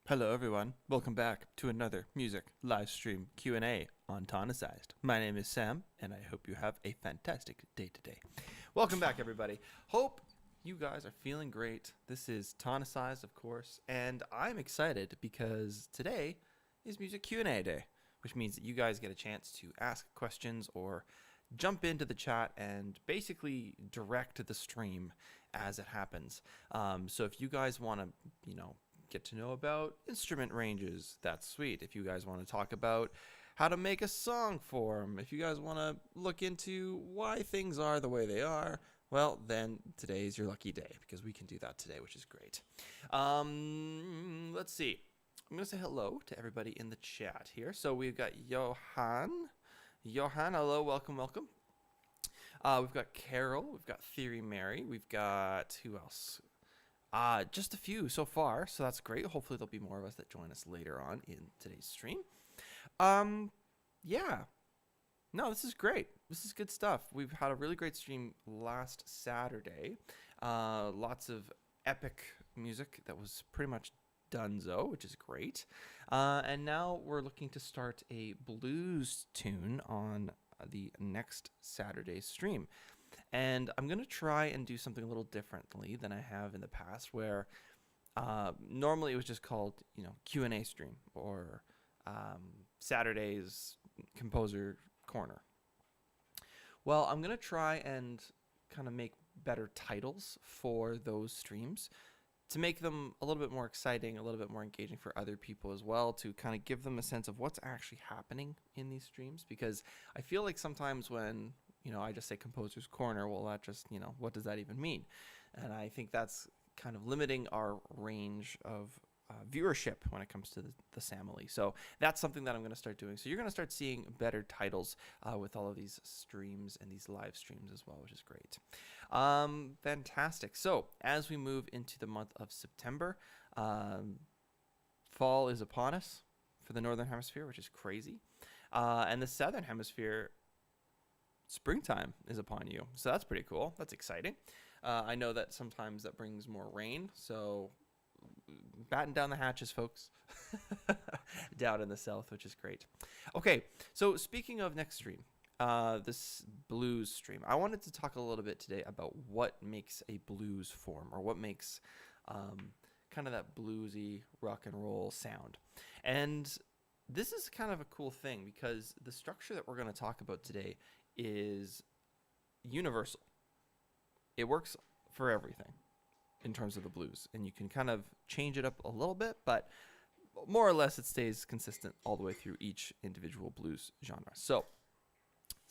Hello everyone, welcome back to another music live stream Q&A on Tonicized. My name is Sam, and I hope you have a fantastic day today. Welcome back everybody. Hope you guys are feeling great. This is Tonicized, of course, and I'm excited because today is Music Q&A day, which means that you guys get a chance to ask questions or jump into the chat and basically direct the stream as it happens. So if you guys want to, get to know about instrument ranges, that's sweet. If you guys want to talk about how to make a song form, if you guys want to look into why things are the way they are, well, then today's your lucky day because we can do that today, which is great. Let's see. I'm going to say hello to everybody in the chat here. So we've got Johan. Johan, hello, welcome. We've got Carol, we've got Theory Mary, we've got, who else? Just a few so far, so that's great. Hopefully there'll be more of us that join us later on in today's stream. Yeah. No, this is great. This is good stuff. We've had a really great stream last Saturday. Lots of epic music that was pretty much donezo, which is great. And now we're looking to start a blues tune on the next Saturday stream. And I'm going to try and do something a little differently than I have in the past, where normally it was just called, Q&A stream or Saturday's Composer Corner. Well, I'm going to try and kind of make better titles for those streams to make them a little bit more exciting, a little bit more engaging for other people as well, to kind of give them a sense of what's actually happening in these streams. Because I feel like sometimes when I just say Composer's Corner, well, that just, what does that even mean? And I think that's kind of limiting our range of viewership when it comes to the Samily. So that's something that I'm going to start doing. So you're going to start seeing better titles with all of these streams and these live streams as well, which is great. Fantastic. So as we move into the month of September, fall is upon us for the Northern Hemisphere, which is crazy. And the Southern Hemisphere, springtime is upon you. So that's pretty cool. That's exciting. I know that sometimes that brings more rain. So batten down the hatches, folks, down in the south, which is great. Okay, so speaking of next stream, this blues stream, I wanted to talk a little bit today about what makes a blues form, or what makes kind of that bluesy rock and roll sound. And this is kind of a cool thing because the structure that we're going to talk about today is universal. It works for everything in terms of the blues, and you can kind of change it up a little bit, but more or less it stays consistent all the way through each individual blues genre. So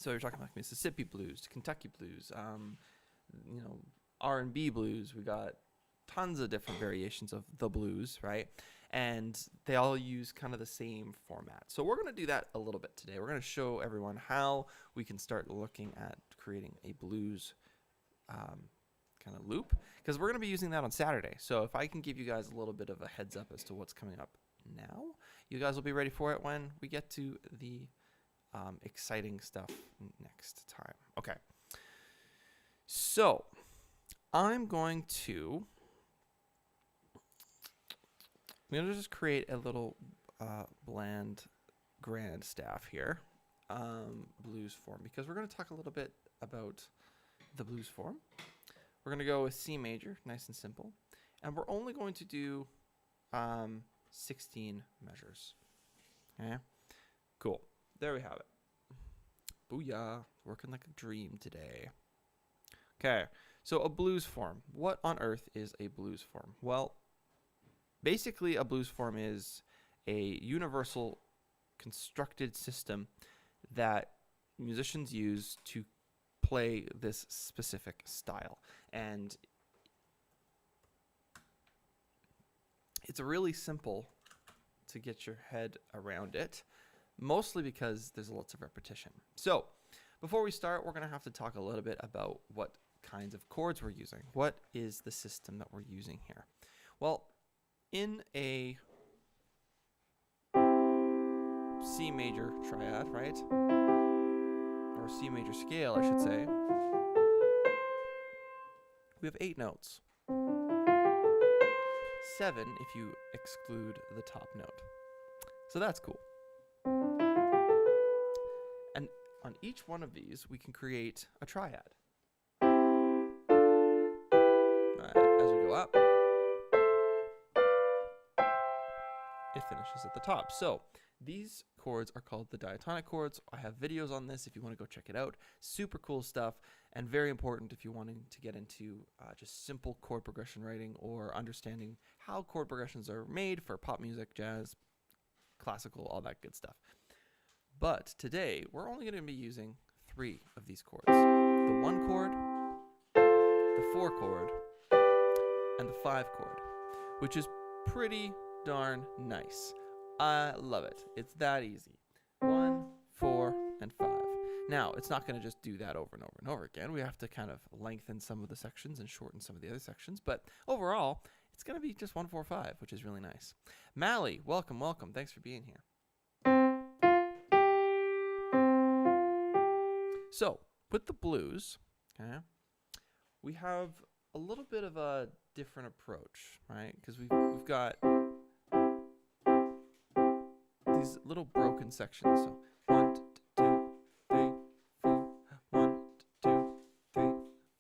you're talking like Mississippi blues, Kentucky blues, R&B blues. We got tons of different variations of the blues, right? And they all use kind of the same format. So we're going to do that a little bit today. We're going to show everyone how we can start looking at creating a blues kind of loop, because we're going to be using that on Saturday. So if I can give you guys a little bit of a heads up as to what's coming up now, you guys will be ready for it when we get to the exciting stuff next time. Okay. So I'm going to just create a little bland grand staff here, blues form, because we're going to talk a little bit about the blues form. We're going to go with C major, nice and simple, and we're only going to do 16 measures. Okay, cool. There we have it. Booyah, working like a dream today. Okay, so a blues form. What on earth is a blues form? Well, basically, a blues form is a universal constructed system that musicians use to play this specific style. And it's really simple to get your head around it, mostly because there's lots of repetition. So before we start, we're going to have to talk a little bit about what kinds of chords we're using. What is the system that we're using here? Well, in a C major triad, right? Or C major scale, I should say. We have 8 notes. 7 if you exclude the top note. So that's cool. And on each one of these, we can create a triad. As we go up, it finishes at the top. So these chords are called the diatonic chords. I have videos on this if you want to go check it out. Super cool stuff, and very important if you're wanting to get into just simple chord progression writing or understanding how chord progressions are made for pop music, jazz, classical, all that good stuff. But today, we're only going to be using 3 of these chords. The 1 chord, the 4 chord, and the 5 chord, which is pretty darn nice. I love it. It's that easy. 1, 4, and 5. Now, it's not going to just do that over and over and over again. We have to kind of lengthen some of the sections and shorten some of the other sections. But overall, it's going to be just 1, 4, 5, which is really nice. Mally, welcome, welcome. Thanks for being here. So, with the blues, okay, we have a little bit of a different approach, right? Because we've got these little broken sections. So 1, 2, 3, 4. 1, 2, 3,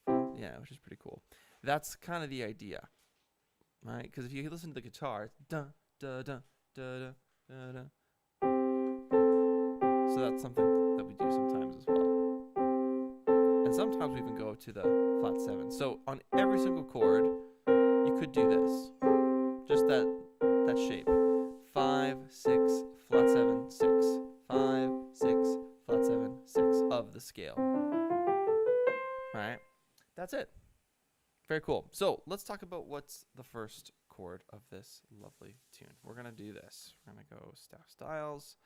4. Yeah, which is pretty cool. That's kind of the idea, right? Because if you listen to the guitar, it's da da da da da da da. So that's something that we do sometimes as well. And sometimes we even go to the flat 7. So on every single chord, you could do this. Just that shape. 5, 6, flat 7, 6. 5, 6, flat 7, 6 of the scale. Right? That's it. Very cool. So let's talk about what's the first chord of this lovely tune. We're going to do this. We're going to go staff styles.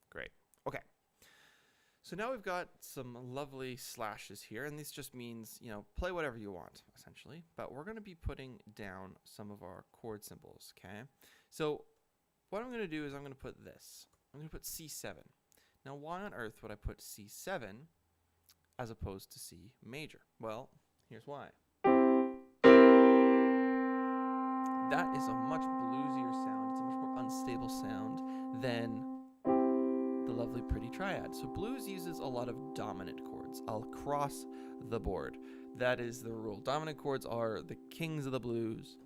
Great. Okay. So now we've got some lovely slashes here, and this just means, you know, play whatever you want, essentially. But we're going to be putting down some of our chord symbols, okay? So what I'm going to do is I'm going to put this. I'm going to put C7. Now, why on earth would I put C7 as opposed to C major? Well, here's why. That is a much bluesier sound. It's a much more unstable sound than the lovely pretty triad. So blues uses a lot of dominant chords across the board. That is the rule. Dominant chords are the kings of the blues.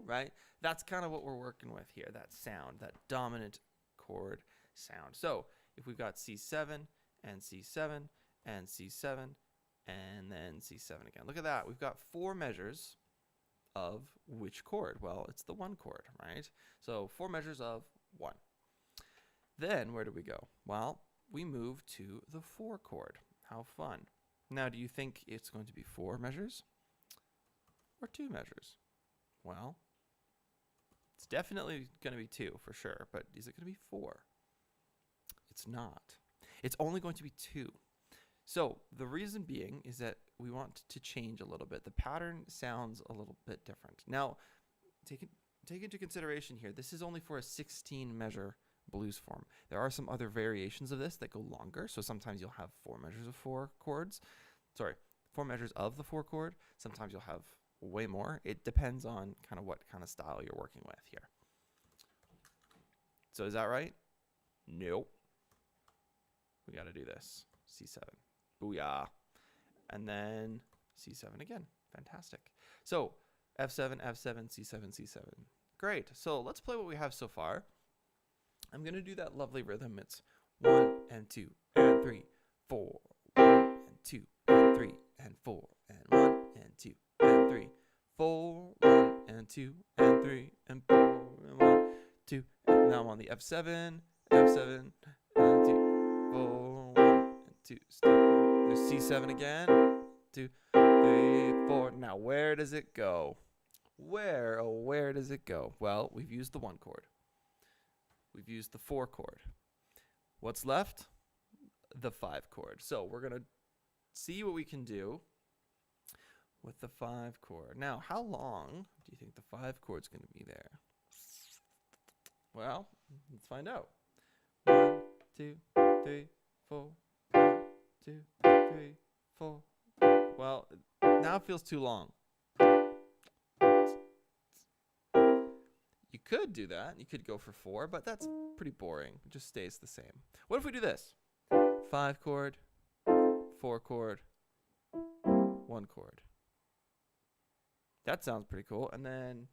Right? That's kind of what we're working with here, that sound, that dominant chord sound. So if we've got C7 and C7 and C7 and then C7 again. Look at that. We've got 4 measures of which chord? Well, it's the 1 chord, right? So 4 measures of 1. Then where do we go? Well, we move to the 4 chord. How fun. Now, do you think it's going to be 4 measures or 2 measures? Well, it's definitely going to be 2 for sure, but is it going to be 4? It's not. It's only going to be 2. So the reason being is that we want to change a little bit. The pattern sounds a little bit different. Now, take into consideration here, this is only for a 16 measure blues form. There are some other variations of this that go longer. So sometimes you'll have 4 measures of 4 chords. Sorry, 4 measures of the 4 chord. Sometimes you'll have way more. It depends on kind of what kind of style you're working with here. So is that right? Nope. We got to do this. C7. Booyah. And then C7 again. Fantastic. So F7, F7, C7, C7. Great. So let's play what we have so far. I'm going to do that lovely rhythm. It's 1 and 2 and 3, 4. 1 and 2 and 3 and 4. And 1 and 2 and 3, 4. 1 and 2 and 3 and 4. And 1, 2. And now I'm on the F7, F7, and 2, 4. 1 and 2. There's C7 again. 2, 3, 4. Now where does it go? Where does it go? Well, we've used the 1 chord. We've used the 4 chord. What's left? The 5 chord. So we're going to see what we can do with the 5 chord. Now, how long do you think the 5 chord's going to be there? Well, let's find out. 1, 2, 3, 4. 1, 2, 3, 4. Well, now it feels too long. You could do that. You could go for 4, but that's pretty boring. It just stays the same. What if we do this? 5 chord, 4 chord, 1 chord. That sounds pretty cool. And then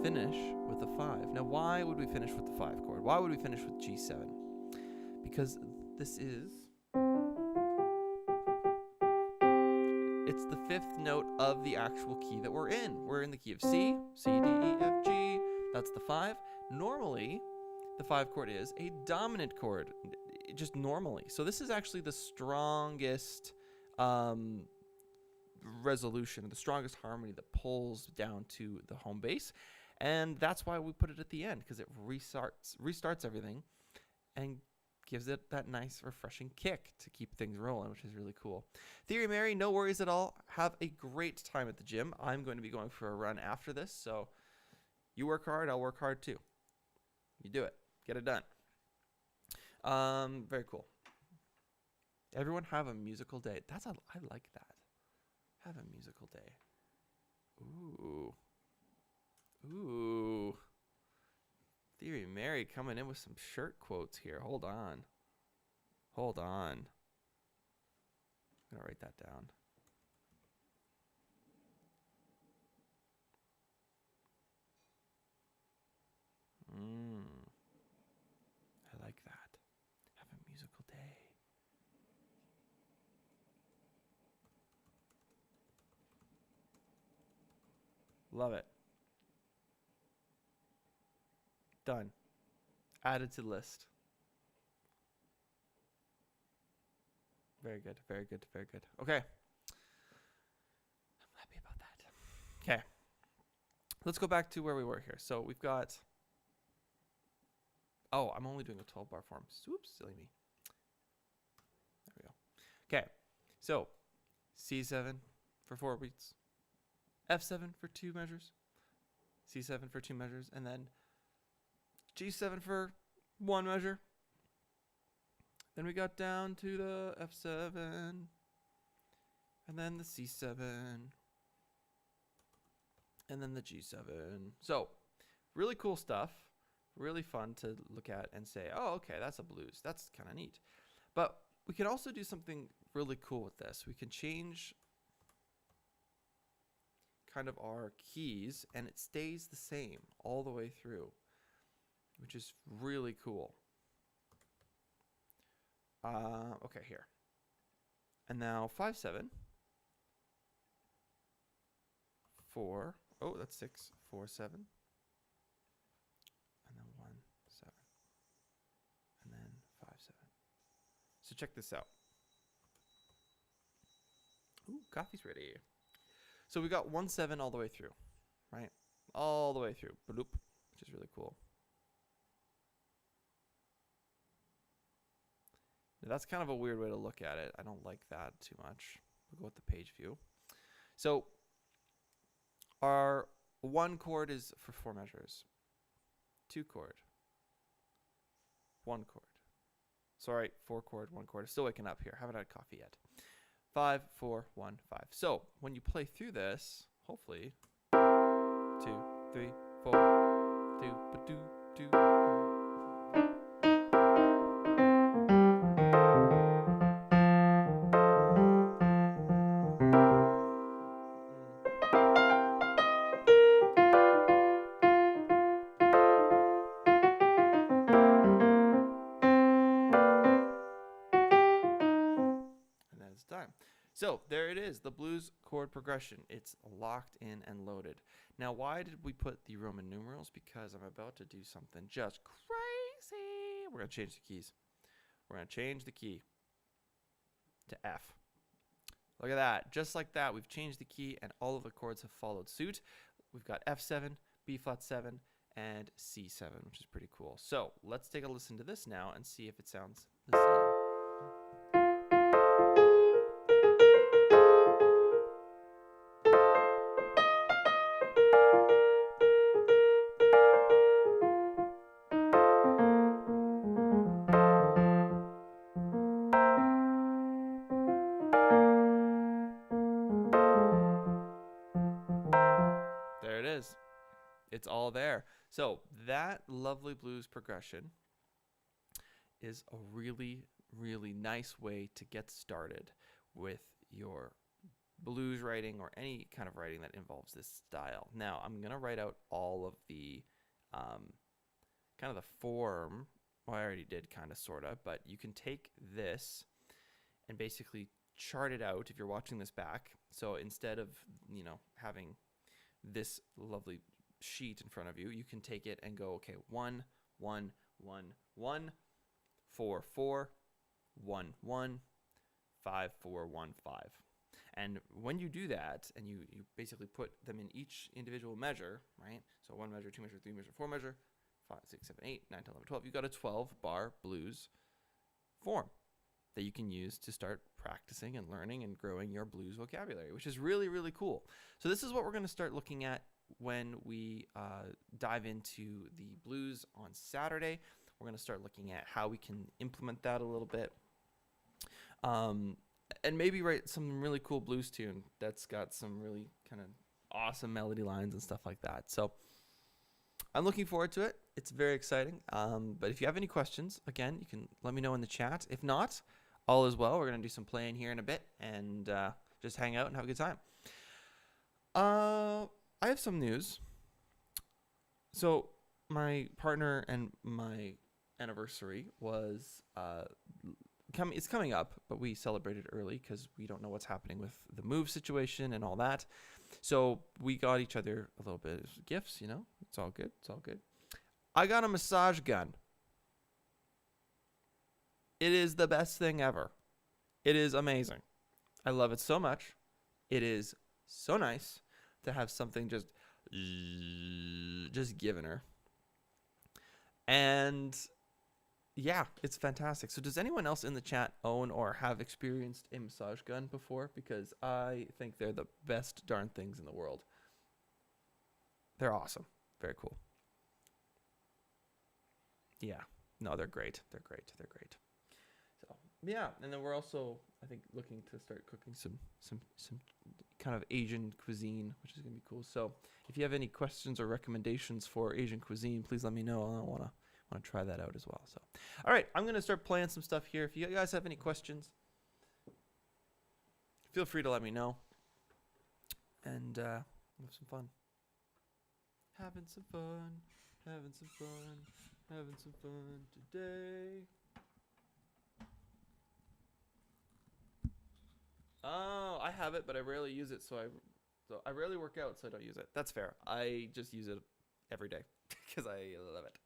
finish with a 5. Now, why would we finish with the 5 chord? Why would we finish with G7? Because this is, it's the 5th note of the actual key that we're in. We're in the key of C, C, D, E, F, G. That's the 5. Normally, the 5 chord is a dominant chord, just normally. So this is actually the strongest resolution, the strongest harmony that pulls down to the home bass. And that's why we put it at the end, because it restarts everything and gives it that nice, refreshing kick to keep things rolling, which is really cool. Theory Mary, no worries at all. Have a great time at the gym. I'm going to be going for a run after this, so you work hard, I'll work hard too. You do it. Get it done. Very cool. Everyone have a musical day. I like that. Have a musical day. Ooh. Ooh. Theory Mary coming in with some shirt quotes here. Hold on. Hold on. I'm going to write that down. I like that. Have a musical day. Love it. Done. Added to the list. Very good, very good, very good. Okay. I'm happy about that. Okay. Let's go back to where we were here. So we've got... Oh, I'm only doing a 12-bar form. Oops, silly me. There we go. Okay. So C7 for 4 beats. F7 for 2 measures. C7 for 2 measures. And then G7 for 1 measure. Then we got down to the F7. And then the C7. And then the G7. So, really cool stuff. Really fun to look at and say, oh, okay, that's a blues. That's kind of neat. But we can also do something really cool with this. We can change kind of our keys, and it stays the same all the way through, which is really cool. Okay, here. And now 5-7. 4. Oh, that's 6. 4-7. And then 1-7. And then 5-7. So check this out. Ooh, coffee's ready. So we got 1-7 all the way through, right? All the way through. Bloop, which is really cool. Now that's kind of a weird way to look at it. I don't like that too much. We'll go with the page view. So our 1 chord is for 4 measures. 2 chord. 1 chord. Sorry, 4 chord, 1 chord. Still waking up here. Haven't had coffee yet. 5, 4, 1, 5. So when you play through this, hopefully, 2, 3, 4, 2, ba-doo, doo. Done. So there it is, the blues chord progression. It's locked in and loaded. Now, why did we put the Roman numerals? Because I'm about to do something just crazy. We're going to change the keys. We're going to change the key to F. Look at that. Just like that, we've changed the key and all of the chords have followed suit. We've got F7, B flat 7, and C7, which is pretty cool. So let's take a listen to this now and see if it sounds the same. is. It's all there. So that lovely blues progression is a really, really nice way to get started with your blues writing or any kind of writing that involves this style. Now, I'm going to write out all of the kind of the form. Well, I already did kind of, sort of, but you can take this and basically chart it out if you're watching this back. So instead of, having this lovely sheet in front of you, you can take it and go, okay, 1, 1, 1, 1, 4, 4, 1, 1, 5, 4, 1, 5. And when you do that, and you basically put them in each individual measure, right? So 1 measure, 2 measure, 3 measure, 4 measure, 5, 6, 7, 8, 9, 10, 11, 12. You've got a 12-bar blues form that you can use to start practicing and learning and growing your blues vocabulary, which is really, really cool. So this is what we're going to start looking at when we dive into the blues on Saturday. We're going to start looking at how we can implement that a little bit. And maybe write some really cool blues tune that's got some really kind of awesome melody lines and stuff like that. So I'm looking forward to it. It's very exciting. But if you have any questions, again, you can let me know in the chat. If not, all is well. We're going to do some playing here in a bit and just hang out and have a good time. I have some news. So my partner and my anniversary was it's coming up, but we celebrated early because we don't know what's happening with the move situation and all that. So we got each other a little bit of gifts, It's all good. It's all good. I got a massage gun. It is the best thing ever. It is amazing. I love it so much. It is so nice to have something just giving her. And yeah, it's fantastic. So does anyone else in the chat own or have experienced a massage gun before? Because I think they're the best darn things in the world. They're awesome. Very cool. Yeah. No, they're great. They're great. They're great. So yeah, and then we're also, I think, looking to start cooking some kind of Asian cuisine, which is gonna be cool. So if you have any questions or recommendations for Asian cuisine, please let me know. I want to try that out as well. So, all right, I'm going to start playing some stuff here. If you guys have any questions, feel free to let me know. And have some fun. Having some fun. Having some fun. Having some fun today. Oh, I have it, but I rarely use it, so I rarely work out, so I don't use it. That's fair. I just use it every day because I love it.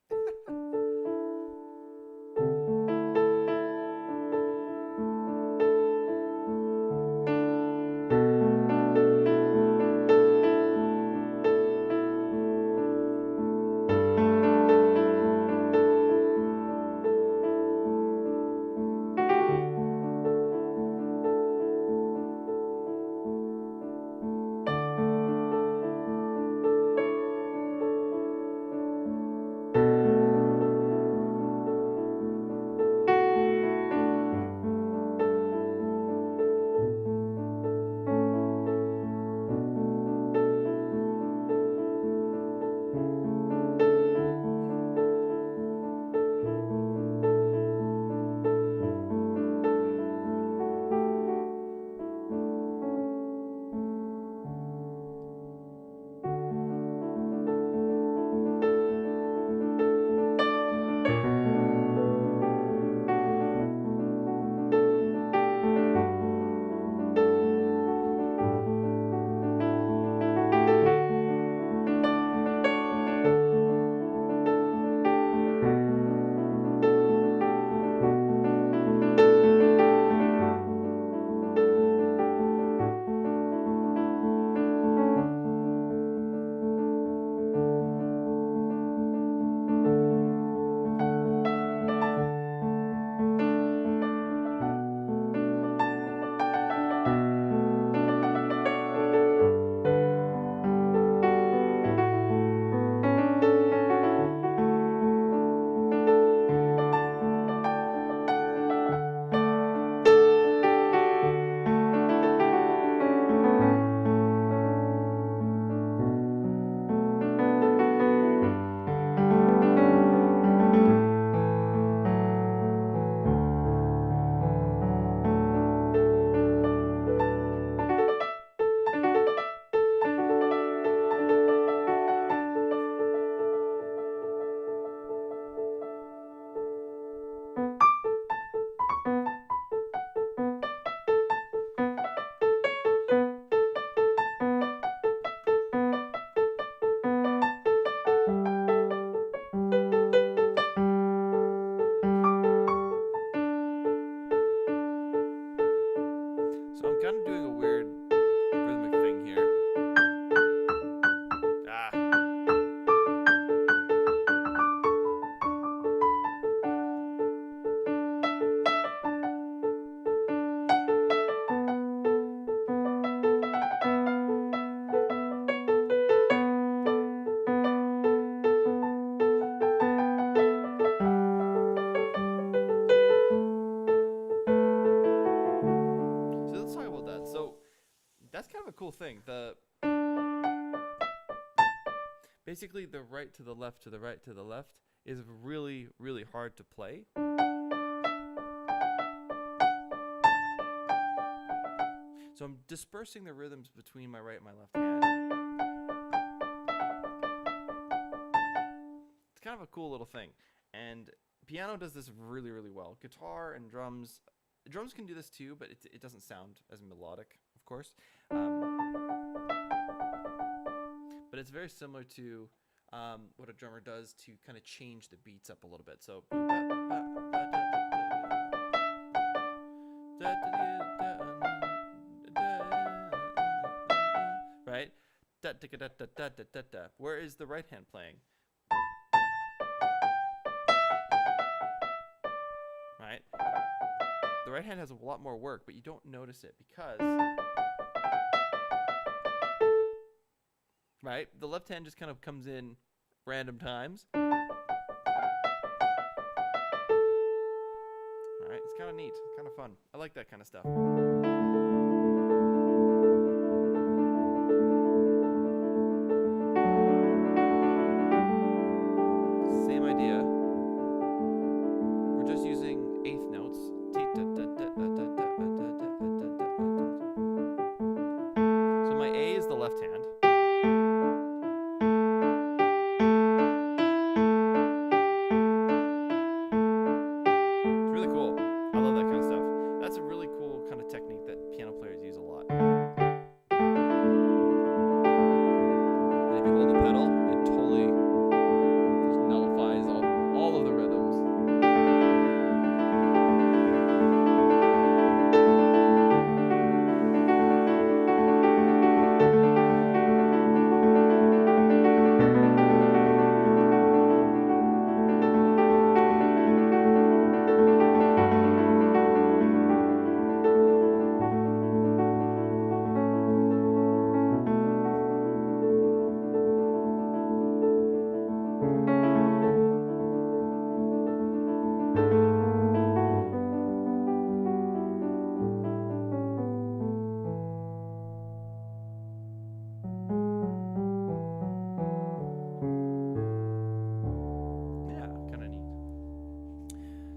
cool thing. Basically the right to the left to the right to the left is really, really hard to play. So I'm dispersing the rhythms between my right and my left hand. It's kind of a cool little thing. And piano does this really, really well. Guitar and drums can do this too, but it doesn't sound as melodic, of course. But it's very similar to what a drummer does to kind of change the beats up a little bit. So right? Where is the right hand playing? Right? The right hand has a lot more work, but you don't notice it because, right? The left hand just kind of comes in random times. All right, it's kind of neat, kind of fun. I like that kind of stuff. Same idea. We're just using eighth notes. So my A is the left hand. It's really cool. I love that kind of stuff. That's a really cool kind of technique that piano players use a lot. And if you hold the pedal, it totally just nullifies all of the rhythms.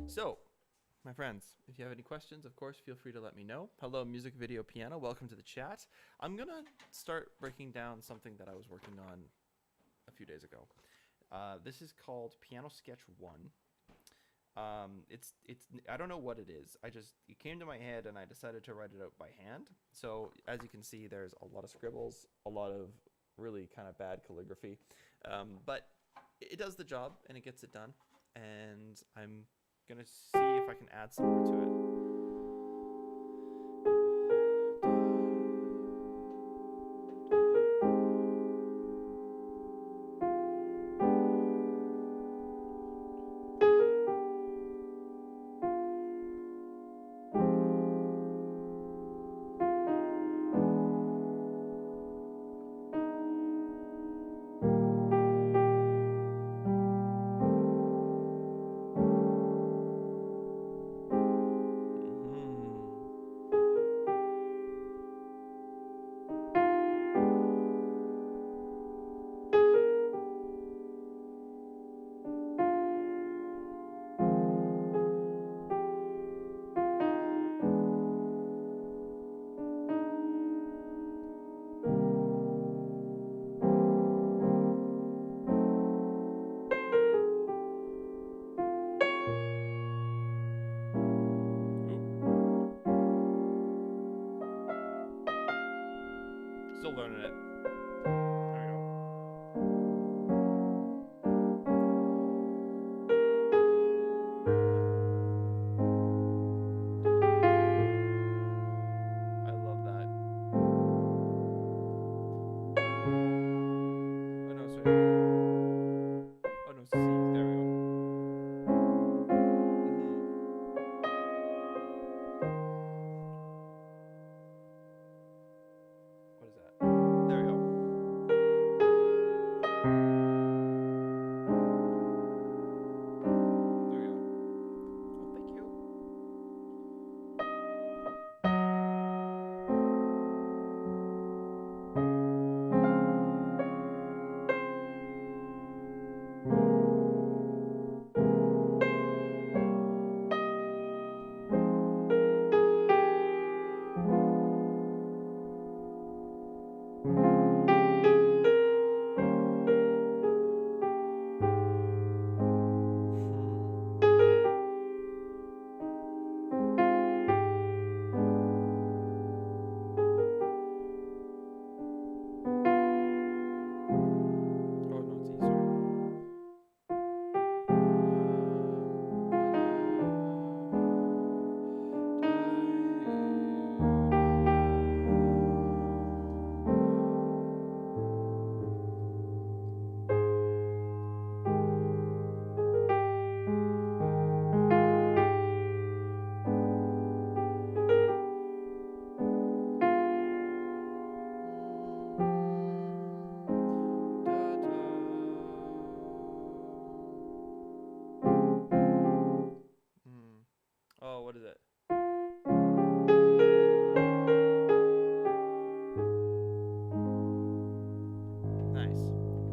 So, my friends, if you have any questions, of course, feel free to let me know. Hello, Music Video Piano. Welcome to the chat. I'm going to start breaking down something that I was working on a few days ago. This is called Piano Sketch 1. It's I don't know what it is. It came to my head and I decided to write it out by hand. So, as you can see, there's a lot of scribbles, a lot of really kind of bad calligraphy. But it does the job and it gets it done. And I'm gonna see if I can add some more to it. Still learning it. There we go. I love that. Oh no, sorry. Oh no, C. There we go. What is that? There we go. There we go. Oh, thank you.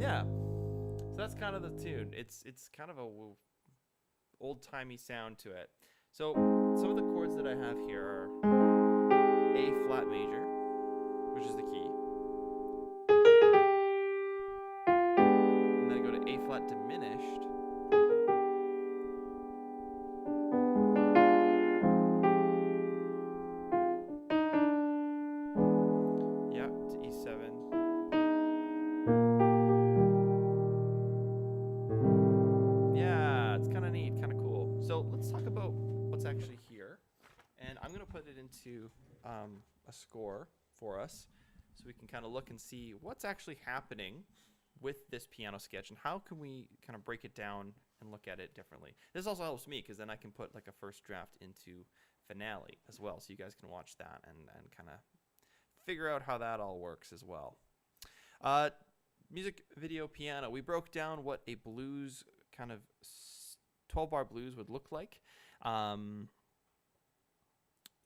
yeah. So that's kind of the tune. It's kind of a old-timey sound to it. So some of the chords that I have here are A flat major, which is the key. And then I go to A flat diminished. Yeah, to E7. Yeah, it's kind of neat, kind of cool. So let's talk about what's actually here. And I'm going to put it into a score for us so we can kind of look and see what's actually happening with this piano sketch and how can we kind of break it down and look at it differently. This also helps me because then I can put like a first draft into finale as well, so you guys can watch that and kind of figure out how that all works as well. Music video piano. We broke down what a blues kind of 12-bar blues would look like.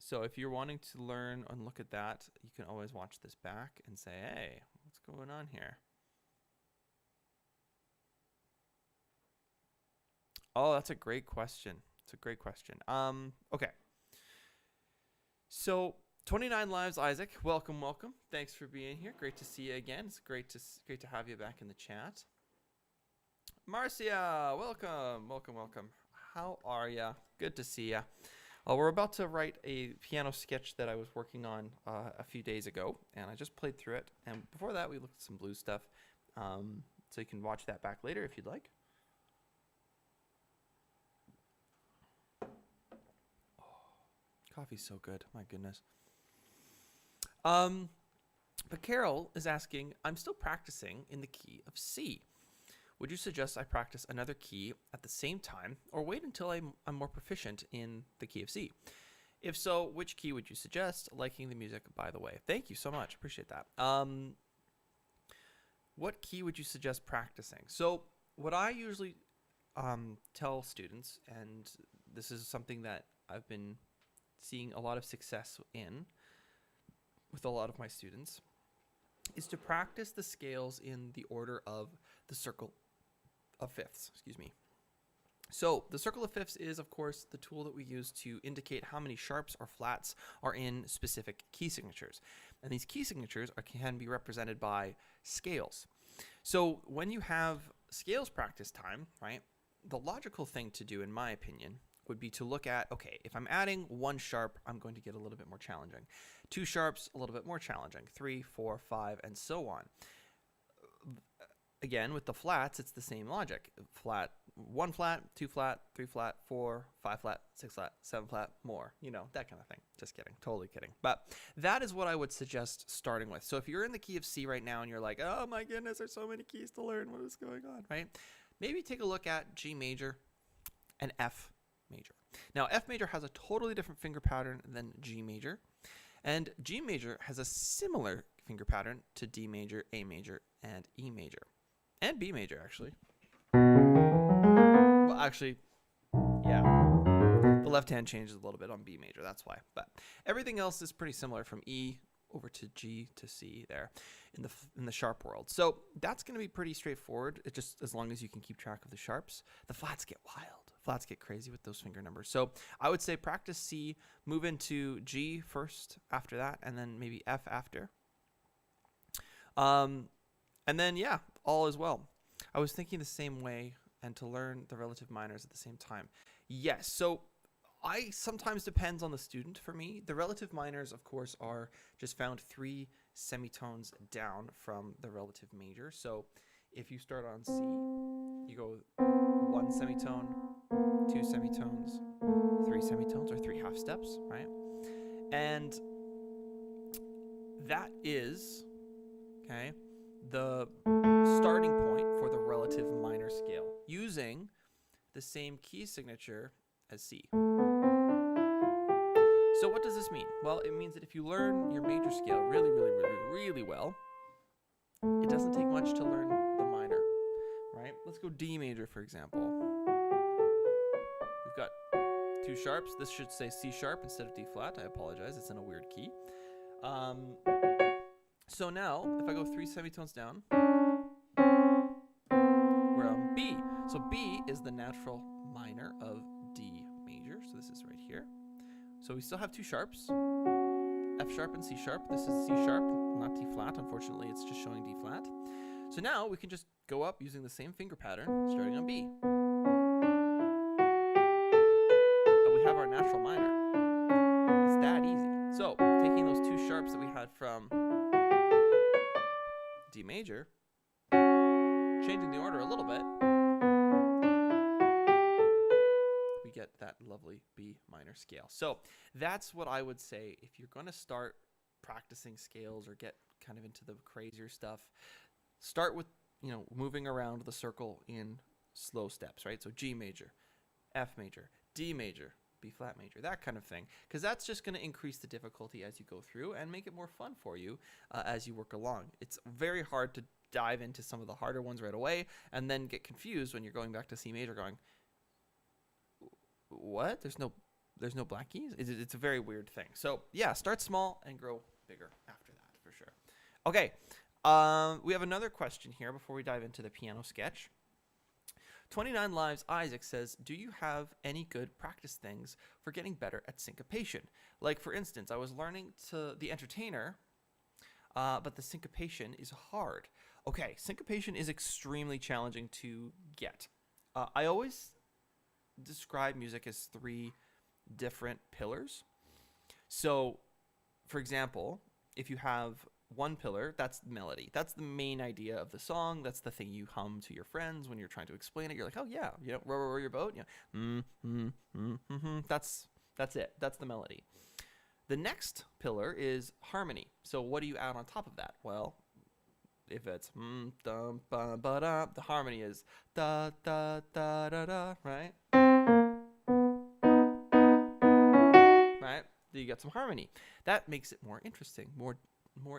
So if you're wanting to learn and look at that, you can always watch this back and say, hey, what's going on here? Oh, that's a great question. It's a great question. Okay. So 29 Lives, Isaac, welcome, welcome. Thanks for being here. Great to see you again. It's great to have you back in the chat. Marcia, welcome, welcome, welcome. How are ya? Good to see ya. We're about to write a piano sketch that I was working on a few days ago, and I just played through it. And before that, we looked at some blues stuff. So you can watch that back later if you'd like. Oh, coffee's so good, my goodness. But Carol is asking, I'm still practicing in the key of C. Would you suggest I practice another key at the same time or wait until I'm more proficient in the key of C? If so, which key would you suggest? Liking the music, by the way. Thank you so much. Appreciate that. What key would you suggest practicing? So what I usually tell students, and this is something that I've been seeing a lot of success in with a lot of my students, is to practice the scales in the order of the circle of fifths, excuse me. So the circle of fifths is, of course, the tool that we use to indicate how many sharps or flats are in specific key signatures. And these key signatures can be represented by scales. So when you have scales practice time, right, the logical thing to do, in my opinion, would be to look at, okay, if I'm adding 1 sharp, I'm going to get a little bit more challenging. 2 sharps, a little bit more challenging. 3, 4, 5, and so on. Again, with the flats, it's the same logic. Flat, 1 flat, 2 flat, 3 flat, 4, 5 flat, 6 flat, 7 flat, more. You know, that kind of thing. Just kidding. Totally kidding. But that is what I would suggest starting with. So if you're in the key of C right now and you're like, oh my goodness, there's so many keys to learn. What is going on, right? Maybe take a look at G major and F major. Now, F major has a totally different finger pattern than G major. And G major has a similar finger pattern to D major, A major, and E major. And B major, actually. Well, actually, yeah. The left hand changes a little bit on B major, that's why. But everything else is pretty similar from E over to G to C there in the sharp world. So that's going to be pretty straightforward, just as long as you can keep track of the sharps. The flats get wild. Flats get crazy with those finger numbers. So I would say practice C, move into G first after that, and then maybe F after. And then, yeah, all is well. I was thinking the same way, and to learn the relative minors at the same time. Yes, so I sometimes depends on the student for me. The relative minors, of course, are just found 3 semitones down from the relative major. So if you start on C, you go 1 semitone, 2 semitones, 3 semitones, or 3 half steps, right? And that is, okay, the starting point for the relative minor scale using the same key signature as C. So what does this mean? Well, it means that if you learn your major scale really, really, really, really well, it doesn't take much to learn the minor, right? Let's go D major, for example. We've got 2 sharps. This should say C sharp instead of D flat. I apologize. It's in a weird key. So now, if I go 3 semitones down, B is the natural minor of D major. So this is right here. So we still have two sharps, F sharp and C sharp. This is C sharp, not D flat. Unfortunately, it's just showing D flat. So now we can just go up using the same finger pattern, starting on B. And we have our natural minor. It's that easy. So taking those two sharps that we had from D major, changing the order a little bit, we get that lovely B minor scale. So that's what I would say if you're going to start practicing scales or get kind of into the crazier stuff. Start with, moving around the circle in slow steps, right? So G major, F major, D major, B flat major, that kind of thing, because that's just going to increase the difficulty as you go through and make it more fun for you as you work along. It's very hard to dive into some of the harder ones right away and then get confused when you're going back to C major going, what? There's no black keys? It's a very weird thing. So yeah, start small and grow bigger after that for sure. Okay, we have another question here before we dive into the piano sketch. 29 Lives Isaac says, do you have any good practice things for getting better at syncopation? Like, for instance, I was learning to the entertainer, but the syncopation is hard. Okay, syncopation is extremely challenging to get. I always describe music as three different pillars. So, for example, if you have one pillar, that's melody. That's the main idea of the song. That's the thing you hum to your friends when you're trying to explain it. You're like, oh yeah, row, row, row your boat. That's it. That's the melody. The next pillar is harmony. So what do you add on top of that? Well, if it's dum ba ba da, the harmony is da da da da da, right? Right? You get some harmony. That makes it more interesting, more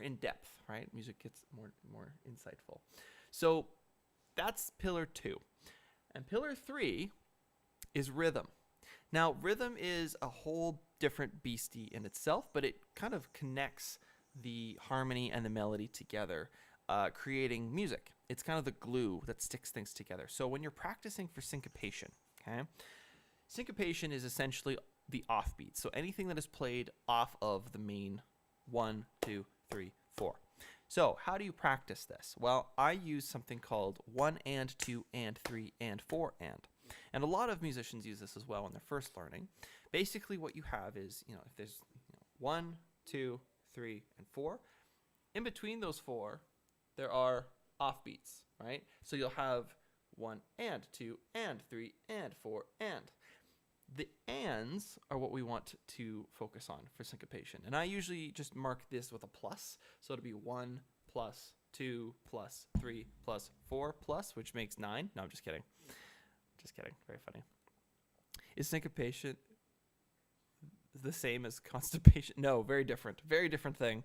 in depth, right? Music gets more insightful. So that's pillar 2. And pillar 3 is rhythm. Now, rhythm is a whole different beastie in itself, but it kind of connects the harmony and the melody together, creating music. It's kind of the glue that sticks things together. So when you're practicing for syncopation, okay? Syncopation is essentially the offbeat. So anything that is played off of the main 1, 2, 3, 4. So how do you practice this? Well, I use something called 1 and 2 and 3 and 4 and. And a lot of musicians use this as well when they're first learning. Basically what you have is, if there's 1, 2, 3, and 4, in between those 4, there are offbeats, right? So you'll have 1 and 2 and 3 and 4 and. The ands are what we want to focus on for syncopation. And I usually just mark this with a plus. So it'll be 1 plus 2 plus 3 plus 4 plus, which makes 9. No, I'm just kidding. Just kidding. Very funny. Is syncopation the same as constipation? No, very different. Very different thing.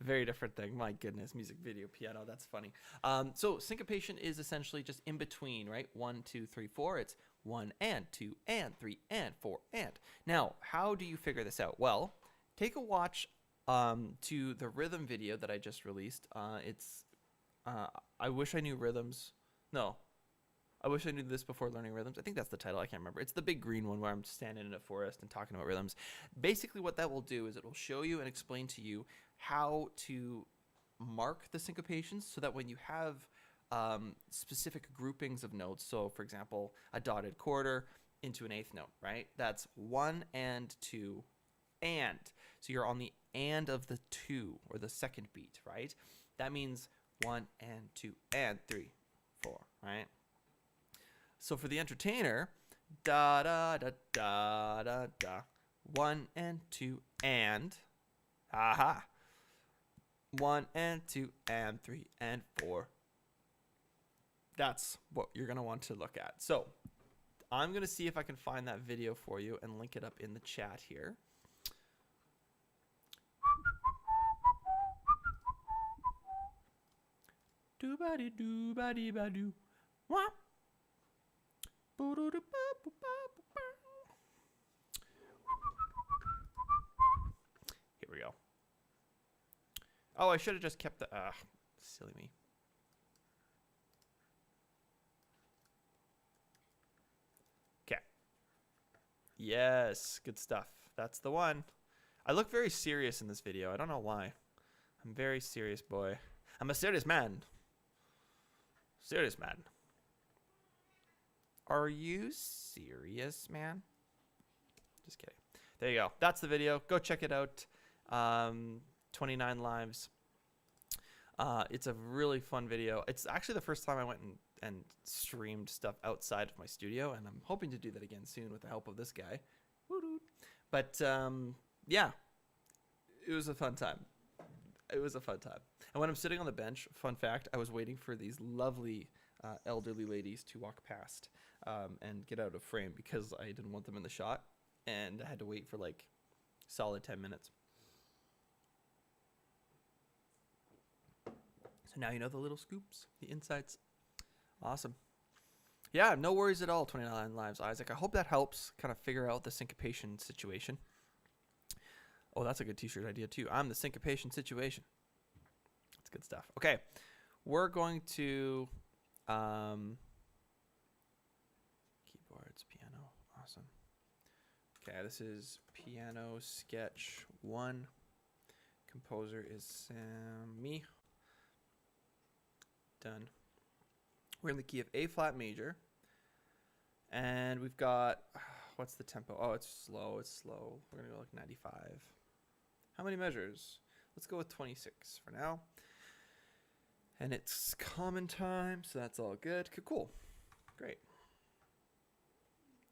Very different thing. My goodness, music, video, piano. That's funny. So syncopation is essentially just in between, right? 1, 2, 3, 4. It's 1 and 2 and 3 and 4 and. Now, how do you figure this out? Well, take a watch to the rhythm video that I just released. It's I wish I knew rhythms. No, I wish I knew this before learning rhythms. I think that's the title. I can't remember. It's the big green one where I'm standing in a forest and talking about rhythms. Basically, what that will do is it will show you and explain to you how to mark the syncopations so that when you have specific groupings of notes, so for example, a dotted quarter into an eighth note, right? That's 1 and 2 and. So you're on the and of the 2 or the second beat, right? That means 1 and 2 and 3, 4, right? So for the entertainer, da da da da da da, 1 and 2 and, aha, 1 and 2 and 3 and 4. That's what you're going to want to look at. So I'm going to see if I can find that video for you and link it up in the chat here. Do-ba-dee-doo-ba-dee-ba-doo. Wah. Here we go. Oh, I should have just kept the... silly me. Yes, good stuff. That's the one. I look very serious in this video. I don't know why. I'm very serious, boy. I'm a serious man. Serious man. Are you serious, man? Just kidding. There you go. That's the video. Go check it out. 29 lives. It's a really fun video. It's actually the first time I went and streamed stuff outside of my studio, and I'm hoping to do that again soon with the help of this guy. But yeah, it was a fun time. It was a fun time. And when I'm sitting on the bench, fun fact, I was waiting for these lovely elderly ladies to walk past and get out of frame because I didn't want them in the shot, and I had to wait for like solid 10 minutes. So now you know the little scoops, the insights. Awesome. Yeah, no worries at all, 29 lives, Isaac. I hope that helps kind of figure out the syncopation situation. Oh, that's a good t-shirt idea too. I'm the syncopation situation. That's good stuff. Okay, we're going to keyboards, piano. Awesome. Okay, this is piano sketch 1. Composer is Sammy. Done. We're in the key of A flat major, and we've got, what's the tempo? Oh, it's slow. It's slow. We're gonna go like 95. How many measures? Let's go with 26 for now. And it's common time, so that's all good. Cool. Great.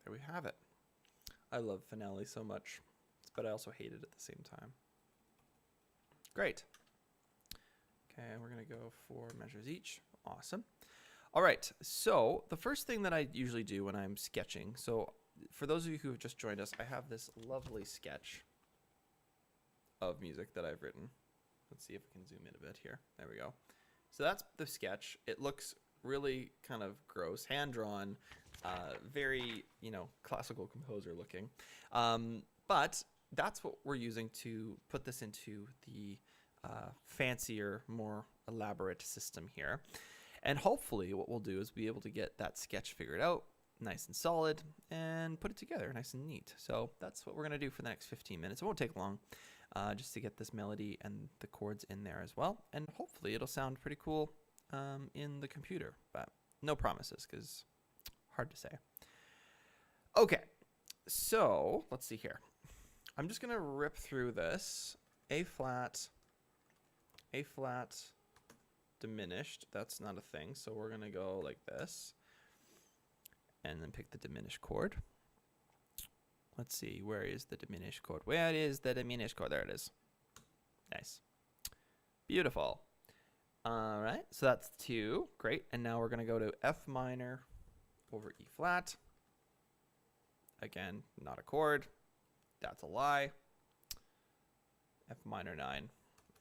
There we have it. I love finale so much, but I also hate it at the same time. Great. Okay, we're gonna go 4 measures each. Awesome. All right, so the first thing that I usually do when I'm sketching, so for those of you who have just joined us, I have this lovely sketch of music that I've written. Let's see if we can zoom in a bit here. There we go. So that's the sketch. It looks really kind of gross, hand-drawn, very, classical composer looking. But that's what we're using to put this into the fancier, more elaborate system here. And hopefully what we'll do is be able to get that sketch figured out nice and solid and put it together nice and neat. So that's what we're going to do for the next 15 minutes. It won't take long, just to get this melody and the chords in there as well. And hopefully it'll sound pretty cool in the computer, but no promises because hard to say. Okay, so let's see here. I'm just going to rip through this. A flat, diminished. That's not a thing, so we're going to go like this. And then pick the diminished chord. Let's see, where is the diminished chord? Where is the diminished chord? There it is. Nice. Beautiful. All right, so that's 2. Great. And now we're going to go to F minor over E flat. Again, not a chord. That's a lie. F minor 9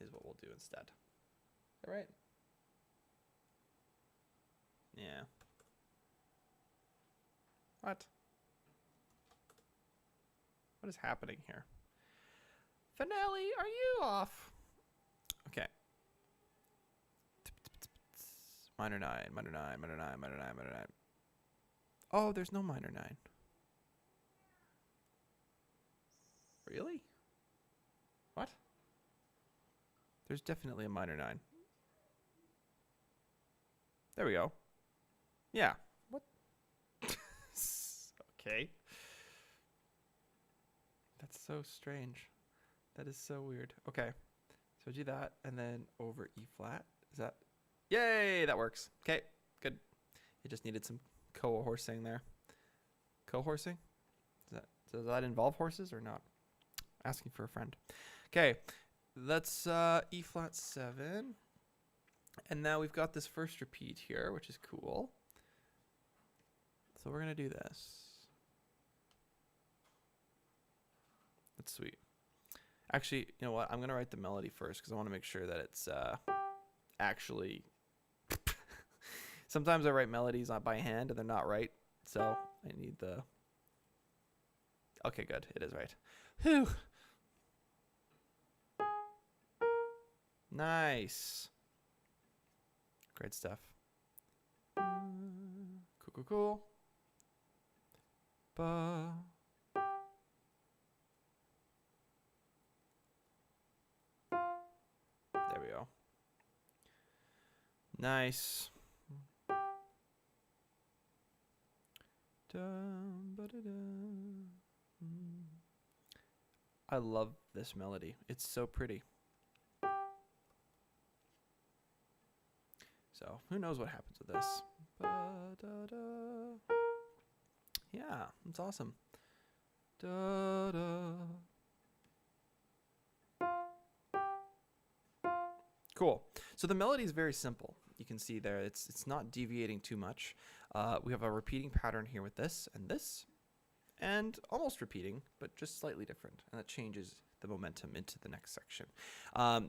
is what we'll do instead. Is that right? Yeah. What? What is happening here? Finale, are you off? Okay. Minor 9, minor 9, minor 9, minor 9, minor 9. Oh, there's no minor 9. Really? What? There's definitely a minor 9. There we go. Yeah. What? Okay. That's so strange. That is so weird. Okay. So do that and then over E flat. Is that? Yay, that works. Okay, good. It just needed some co-horsing there. Co-horsing? Does that involve horses or not? Asking for a friend. Okay, that's E flat 7. And now we've got this first repeat here, which is cool. So we're going to do this. That's sweet. Actually, you know what? I'm going to write the melody first because I want to make sure that it's actually... Sometimes I write melodies by hand and they're not right. So I need the... Okay, good. It is right. Whew. Nice. Great stuff. Cool, cool, cool. Ba, Nice. Dum, ba-da-dum. I love this melody. It's so pretty. So who knows what happens with this? Ba-da-da. Yeah, it's awesome. Da-da. Cool. So the melody is very simple. You can see there, it's not deviating too much. We have a repeating pattern here with this, and almost repeating, but just slightly different. And that changes the momentum into the next section.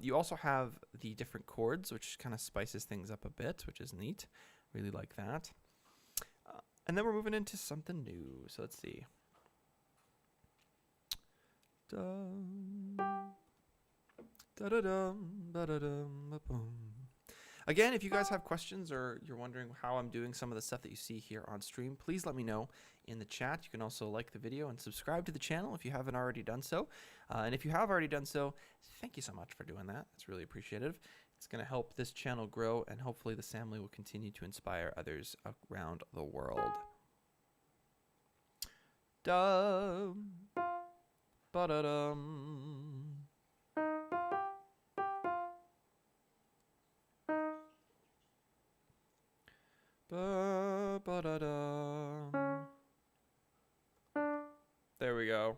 You also have the different chords, which kind of spices things up a bit, which is neat. Really like that. And then we're moving into something new. So let's see. Dum, da-da-dum, ba-da-dum, ba-boom. Again, if you guys have questions or you're wondering how I'm doing some of the stuff that you see here on stream, please let me know in the chat. You can also like the video and subscribe to the channel if you haven't already done so. And if you have already done so, thank you so much for doing that. It's really appreciative. It's going to help this channel grow, and hopefully this family will continue to inspire others around the world. Dum, ba-da-dum. Ba-ba-da-dum. There we go.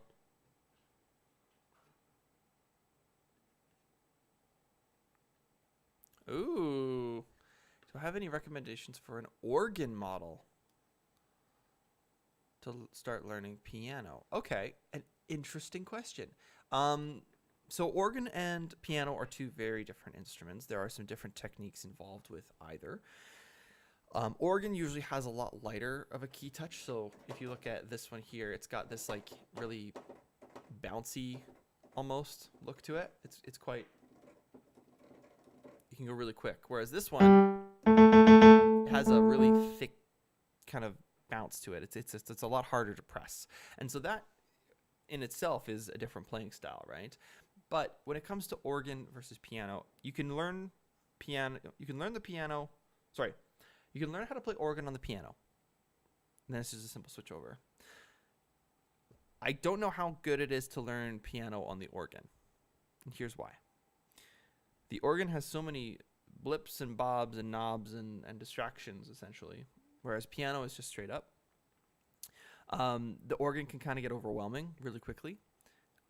Ooh. Do I have any recommendations for an organ model to start learning piano? Okay, an interesting question. So organ and piano are two very different instruments. There are some different techniques involved with either. Organ usually has a lot lighter of a key touch. So if you look at this one here, it's got this like really bouncy almost look to it. It's quite, you can go really quick. Whereas this one has a really thick kind of bounce to it. It's a lot harder to press. And so that in itself is a different playing style, right? But when it comes to organ versus piano, you can learn piano, you can learn how to play organ on the piano. And then it's just a simple switch over. I don't know how good it is to learn piano on the organ. And here's why. The organ has so many blips and bobs and knobs and distractions, essentially. Whereas piano is just straight up. The organ can kind of get overwhelming really quickly.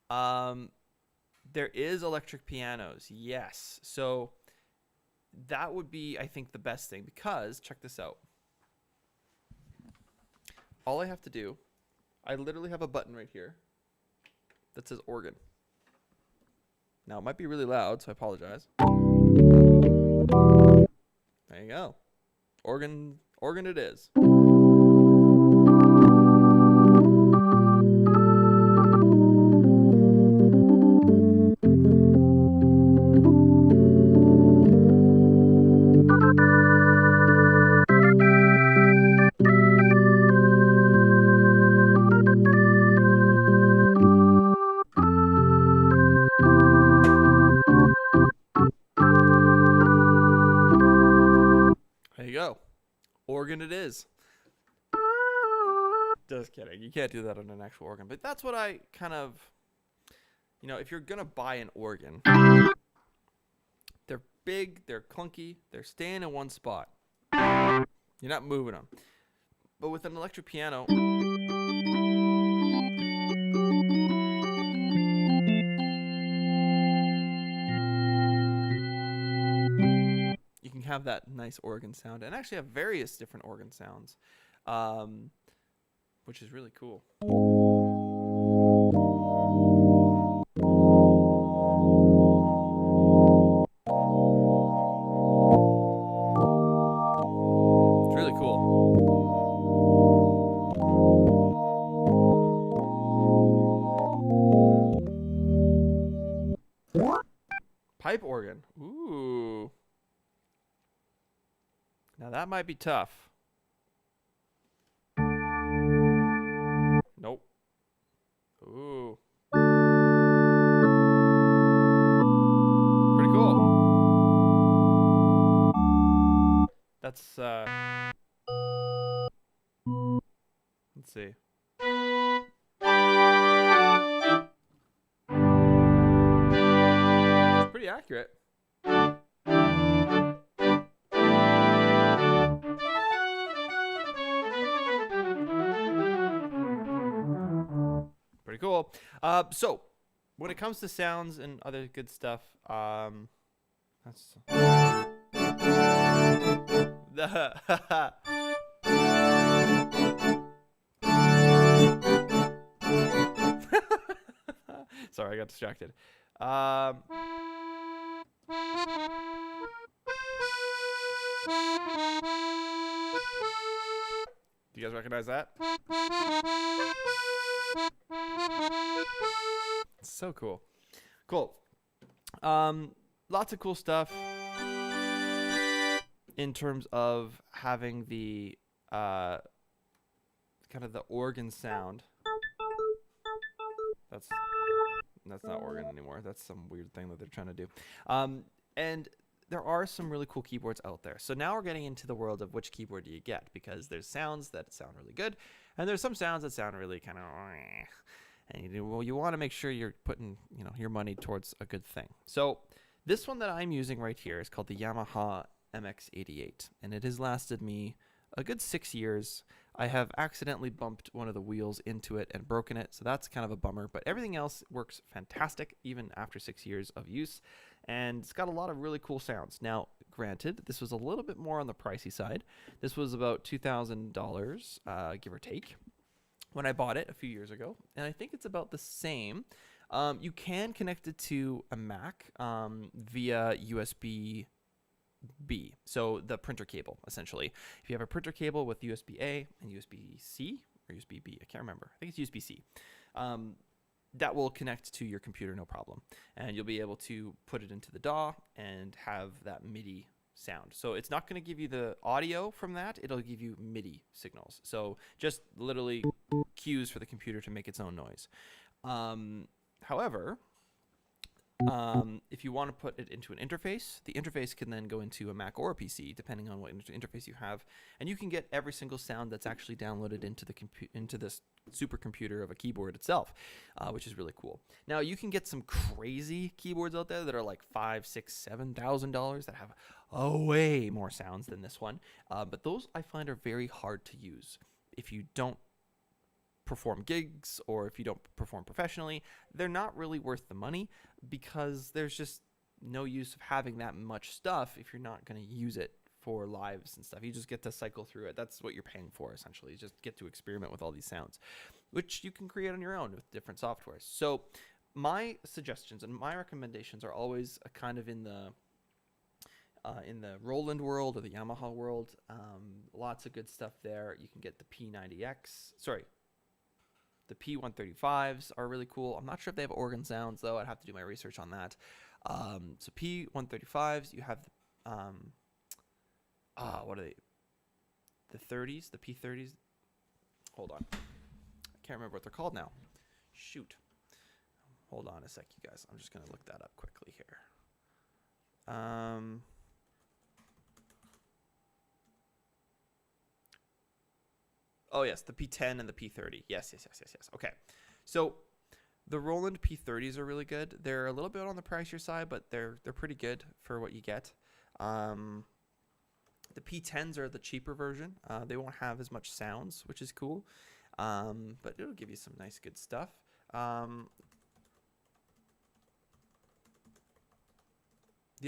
There is electric pianos, yes. So that would be, I think, the best thing, because check this out. All I have to do, I literally have a button right here that says organ. Now, it might be really loud, so I apologize. There you go. Organ it is. There you go. Organ it is. Just kidding. You can't do that on an actual organ. But that's what I kind of, you know, if you're going to buy an organ, they're big, they're clunky, they're staying in one spot. You're not moving them. But with an electric piano, you can have that nice organ sound, and actually have various different organ sounds, which is really cool. It's really cool. Pipe organ. Ooh. Now that might be tough. Nope. Ooh. Pretty cool. That's let's see. It's pretty accurate. Pretty cool. So when it comes to sounds and other good stuff, that's the sorry, I got distracted. Do you guys recognize that? It's so cool. Cool. Lots of cool stuff in terms of having the kind of the organ sound. That's not organ anymore. That's some weird thing that they're trying to do. And there are some really cool keyboards out there. So now we're getting into the world of which keyboard do you get, because there's sounds that sound really good, and there's some sounds that sound really kind of, and you want to make sure you're putting your money towards a good thing. So this one that I'm using right here is called the Yamaha MX88, and it has lasted me a good 6 years. I have accidentally bumped one of the wheels into it and broken it, so that's kind of a bummer, but everything else works fantastic even after 6 years of use, and it's got a lot of really cool sounds. Now, granted, this was a little bit more on the pricey side. This was about $2,000, give or take, when I bought it a few years ago, and I think it's about the same. You can connect it to a Mac via USB B, so the printer cable, essentially. If you have a printer cable with USB-A and USB-C, or USB-B, I can't remember. I think it's USB-C. That will connect to your computer, no problem. And you'll be able to put it into the DAW and have that MIDI sound. So it's not going to give you the audio from that. It'll give you MIDI signals. So just literally cues for the computer to make its own noise. However, if you want to put it into an interface, the interface can then go into a Mac or a PC, depending on what interface you have, and you can get every single sound that's actually downloaded into this supercomputer of a keyboard itself, which is really cool. Now, you can get some crazy keyboards out there that are like $5,000, $6,000, $7,000 that have way more sounds than this one, but those I find are very hard to use if you don't perform gigs or if you don't perform professionally. They're not really worth the money because there's just no use of having that much stuff if you're not going to use it for lives and stuff. You just get to cycle through it. That's what you're paying for, essentially. You just get to experiment with all these sounds, which you can create on your own with different softwares. So my suggestions and my recommendations are always kind of in the Roland world or the Yamaha world. Lots of good stuff there. You can get the P90X. Sorry. The P135s are really cool. I'm not sure if they have organ sounds, though. I'd have to do my research on that. So P135s, you have what are they? The 30s, the P30s. Hold on. I can't remember what they're called now. Shoot. Hold on a sec, you guys. I'm just going to look that up quickly here. Oh, yes, the P10 and the P30. Yes. Okay. So the Roland P30s are really good. They're a little bit on the pricier side, but they're pretty good for what you get. The P10s are the cheaper version. They won't have as much sounds, which is cool, but it'll give you some nice, good stuff. The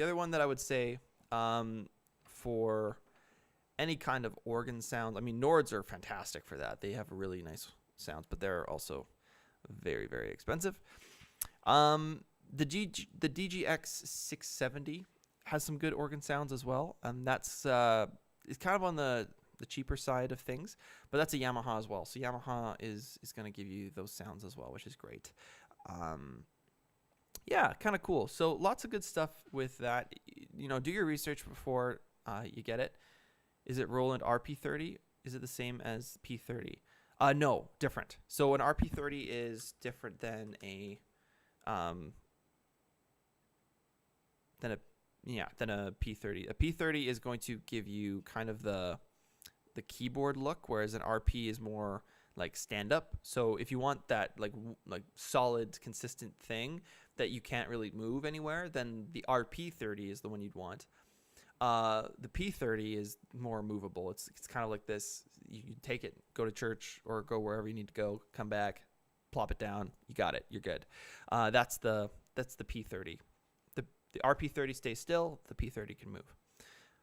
other one that I would say for any kind of organ sound, I mean, Nords are fantastic for that. They have really nice sounds, but they're also very, very expensive. The DGX 670 has some good organ sounds as well. That's it's kind of on the cheaper side of things, but that's a Yamaha as well. So Yamaha is going to give you those sounds as well, which is great. Yeah, kind of cool. So lots of good stuff with that. Do your research before you get it. Is it Roland RP30? Is it the same as P30? No, different. So an RP30 is different than a than a P30. A P30 is going to give you kind of the keyboard look, whereas an RP is more like stand up. So if you want that like solid, consistent thing that you can't really move anywhere, then the RP30 is the one you'd want. The P30 is more movable. It's kind of like this. You take it, go to church or go wherever you need to go, come back, plop it down. You got it. You're good. That's the P30. The RP30 stays still. The P30 can move.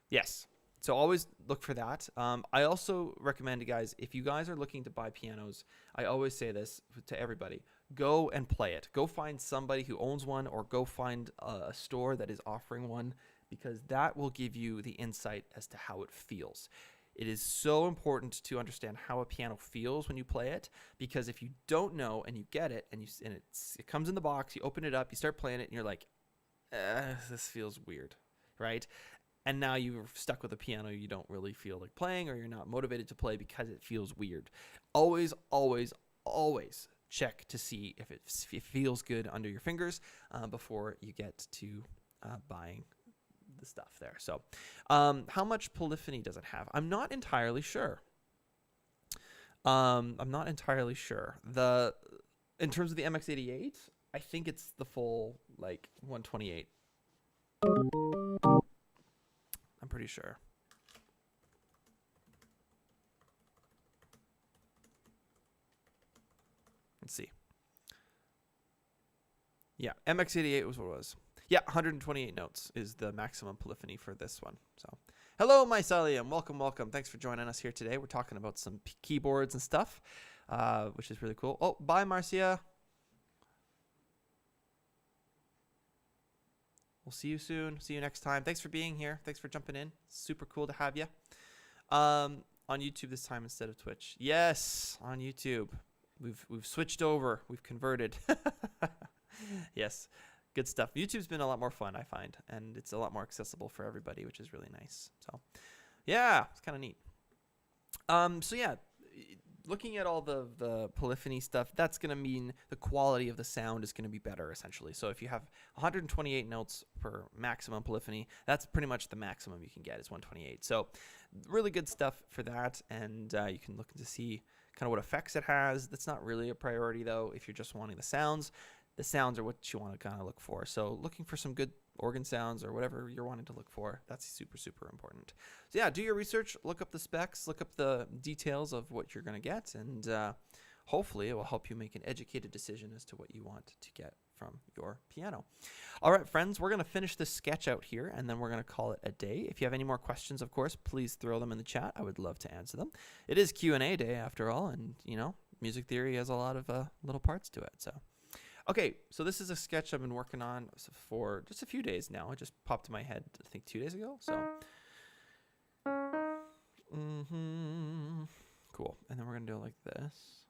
Yes. So always look for that. I also recommend you guys, if you guys are looking to buy pianos, I always say this to everybody, go and play it. Go find somebody who owns one, or go find a store that is offering one, because that will give you the insight as to how it feels. It is so important to understand how a piano feels when you play it, because if you don't know and you get it and it comes in the box, you open it up, you start playing it, and you're like, this feels weird, right? And now you're stuck with a piano you don't really feel like playing, or you're not motivated to play because it feels weird. Always, always, always check to see if it feels good under your fingers before you get to buying the stuff there. So how much polyphony does it have? I'm not entirely sure. In terms of the MX88, I think it's the full like 128. I'm pretty sure. Let's see. Yeah, MX88 was what it was. Yeah, 128 notes is the maximum polyphony for this one. So, hello, Mycelium. Welcome, welcome. Thanks for joining us here today. We're talking about some keyboards and stuff, which is really cool. Oh, bye, Marcia. We'll see you soon. See you next time. Thanks for being here. Thanks for jumping in. Super cool to have you. On YouTube this time instead of Twitch. Yes, on YouTube. We've switched over. We've converted. Yes, good stuff. YouTube's been a lot more fun, I find, and it's a lot more accessible for everybody, which is really nice. So, yeah, it's kind of neat. So yeah, looking at all the polyphony stuff, that's going to mean the quality of the sound is going to be better, essentially. So if you have 128 notes per maximum polyphony, that's pretty much the maximum you can get is 128. So really good stuff for that, and you can look to see kind of what effects it has. That's not really a priority, though, if you're just wanting the sounds. The sounds are what you want to kind of look for. So looking for some good organ sounds or whatever you're wanting to look for, that's super, super important. So yeah, do your research, look up the specs, look up the details of what you're going to get, and hopefully it will help you make an educated decision as to what you want to get from your piano. All right, friends, we're going to finish this sketch out here, and then we're going to call it a day. If you have any more questions, of course, please throw them in the chat. I would love to answer them. It is Q&A day after all, and you know, music theory has a lot of little parts to it. So okay, so this is a sketch I've been working on for just a few days now. It just popped in my head, I think 2 days ago. So, cool. And then we're gonna do it like this.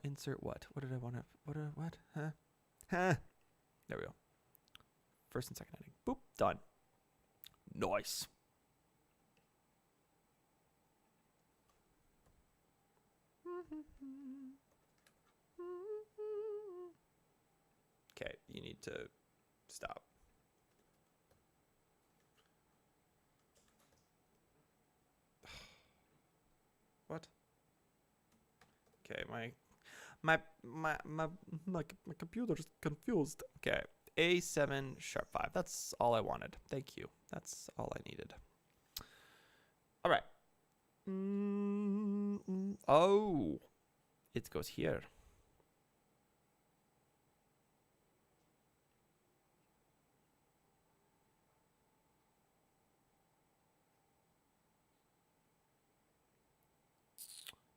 Insert what? What did I want to? What? Huh? There we go. First and second heading. Boop. Done. Nice. Okay, you need to stop. What? Okay, my computer's confused. Okay, A7 sharp 5. That's all I wanted. Thank you. That's all I needed. All right. Oh, it goes here.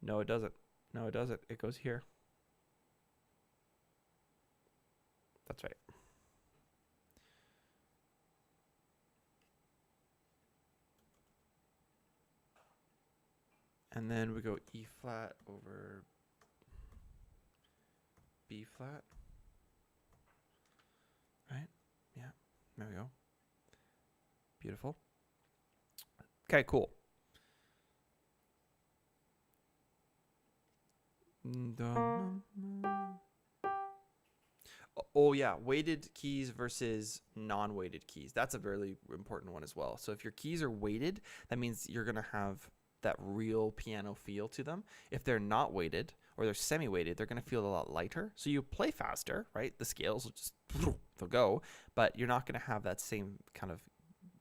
No, it doesn't. No, it doesn't. It goes here. That's right. And then we go E flat over B flat. Right? Yeah. There we go. Beautiful. Okay, cool. Oh yeah, weighted keys versus non-weighted keys. That's a very important one as well. So if your keys are weighted, that means you're gonna have that real piano feel to them. If they're not weighted or they're semi-weighted, they're gonna feel a lot lighter. So you play faster, right? The scales will just they'll go, but you're not gonna have that same kind of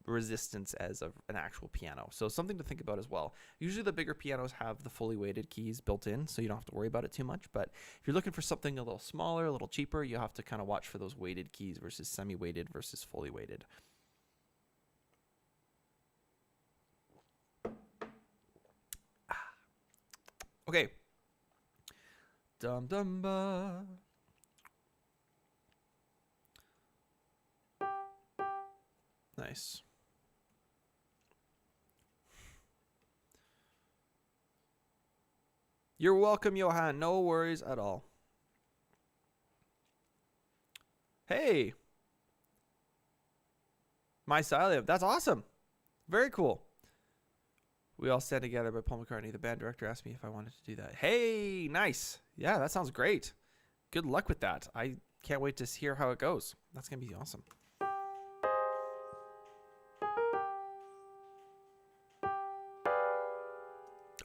resistance as an actual piano. So something to think about as well. Usually the bigger pianos have the fully weighted keys built in, so you don't have to worry about it too much. But if you're looking for something a little smaller, a little cheaper, you have to kind of watch for those weighted keys versus semi-weighted versus fully weighted. Okay. Dum dum ba. Nice. You're welcome, Johan. No worries at all. Hey. My Psyllium. That's awesome. Very cool. We all stand together by Paul McCartney. The band director asked me if I wanted to do that. Hey, nice. Yeah, that sounds great. Good luck with that. I can't wait to hear how it goes. That's going to be awesome.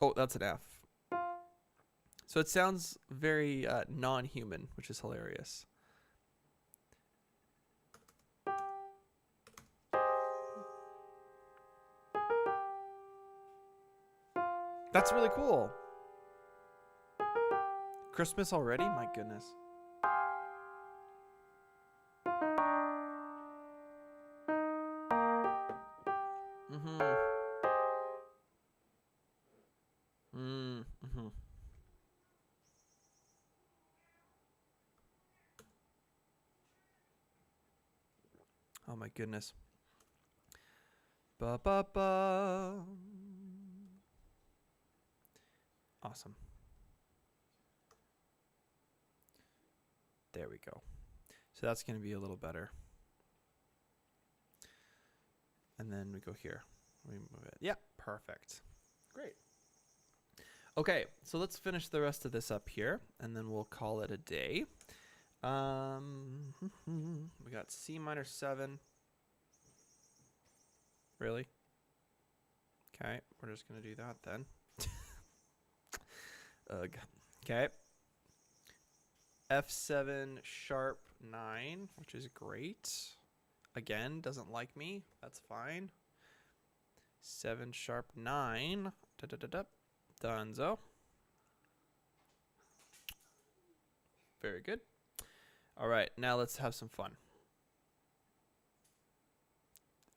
Oh, that's an F. So it sounds very non-human, which is hilarious. That's really cool. Christmas already? My goodness. Oh my goodness. Ba ba ba. Awesome. There we go. So that's going to be a little better. And then we go here. We move it. Yeah, perfect. Great. Okay, so let's finish the rest of this up here, and then we'll call it a day. We got C minor 7. Really? Okay, we're just going to do that then. Ugh. Okay. F7 sharp 9, which is great. Again, doesn't like me. That's fine. 7 sharp 9. Dunzo. Very good. All right, now let's have some fun.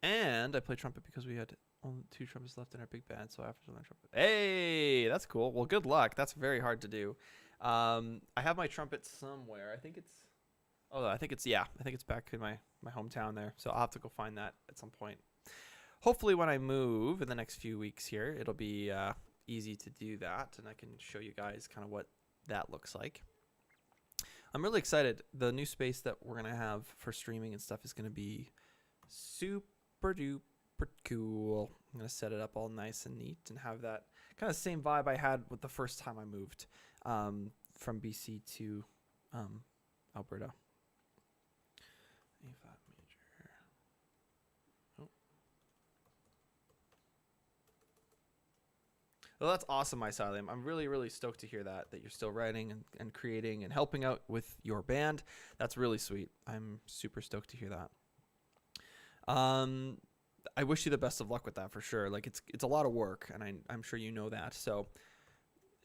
And I play trumpet because we had only 2 trumpets left in our big band, so I have to learn trumpet. Hey, that's cool. Well, good luck. That's very hard to do. I have my trumpet somewhere. I think it's back in my hometown there. So I'll have to go find that at some point. Hopefully when I move in the next few weeks here, it'll be easy to do that, and I can show you guys kind of what that looks like. I'm really excited. The new space that we're going to have for streaming and stuff is going to be super duper cool. I'm going to set it up all nice and neat and have that kind of same vibe I had with the first time I moved from BC to Alberta. A flat major. Oh. Well, that's awesome, my Psyllium. I'm really, really stoked to hear that you're still writing and creating and helping out with your band. That's really sweet. I'm super stoked to hear that. I wish you the best of luck with that for sure. Like it's a lot of work, and I'm sure you know that. So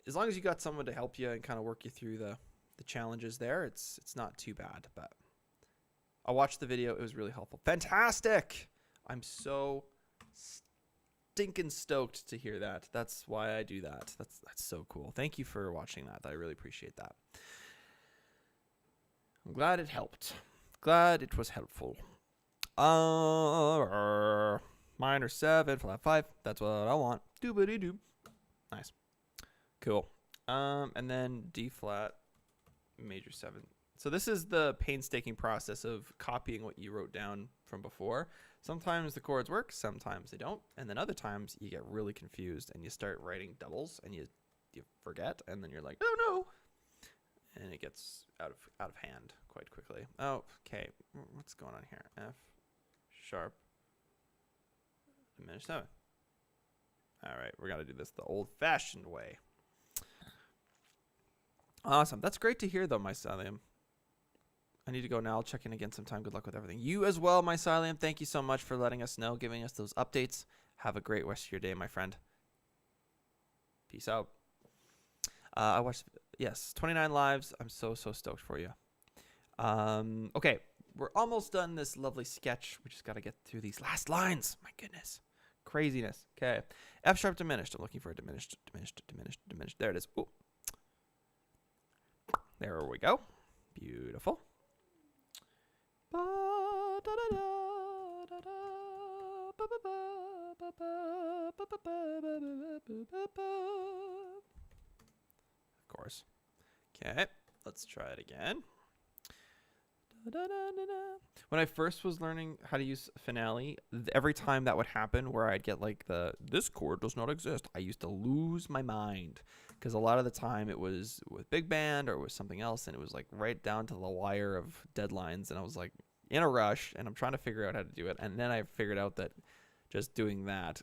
as long as you got someone to help you and kind of work you through the challenges there, it's not too bad. But I watched the video. It was really helpful. Fantastic. I'm so stinking stoked to hear that. That's why I do that. That's so cool. Thank you for watching that. I really appreciate that. I'm glad it helped. Glad it was helpful. Minor 7, flat 5. That's what I want. Doobity-doo. Nice. Cool. And then D flat, major 7. So this is the painstaking process of copying what you wrote down from before. Sometimes the chords work, sometimes they don't, and then other times you get really confused and you start writing doubles and you forget, and then you're like, oh no. and it gets out of hand quite quickly. Oh, okay. What's going on here? F sharp diminished 7. All right, we're gonna do this the old-fashioned way. Awesome. That's great to hear, though, my Psyllium. I need to go now. I'll check in again sometime. Good luck with everything. You as well, my Psyllium. Thank you so much for letting us know, giving us those updates. Have a great rest of your day, my friend. Peace out. I watched, yes, 29 lives. I'm so stoked for you. Okay, we're almost done this lovely sketch. We just got to get through these last lines. My goodness. Craziness. Okay. F sharp diminished. I'm looking for a diminished. There it is. Ooh. There we go. Beautiful. Of course. Okay, let's try it again. When I first was learning how to use Finale, every time that would happen where I'd get like this chord does not exist, I used to lose my mind, because a lot of the time it was with Big Band or with something else, and it was like right down to the wire of deadlines, and I was like in a rush, and I'm trying to figure out how to do it, and then I figured out that just doing that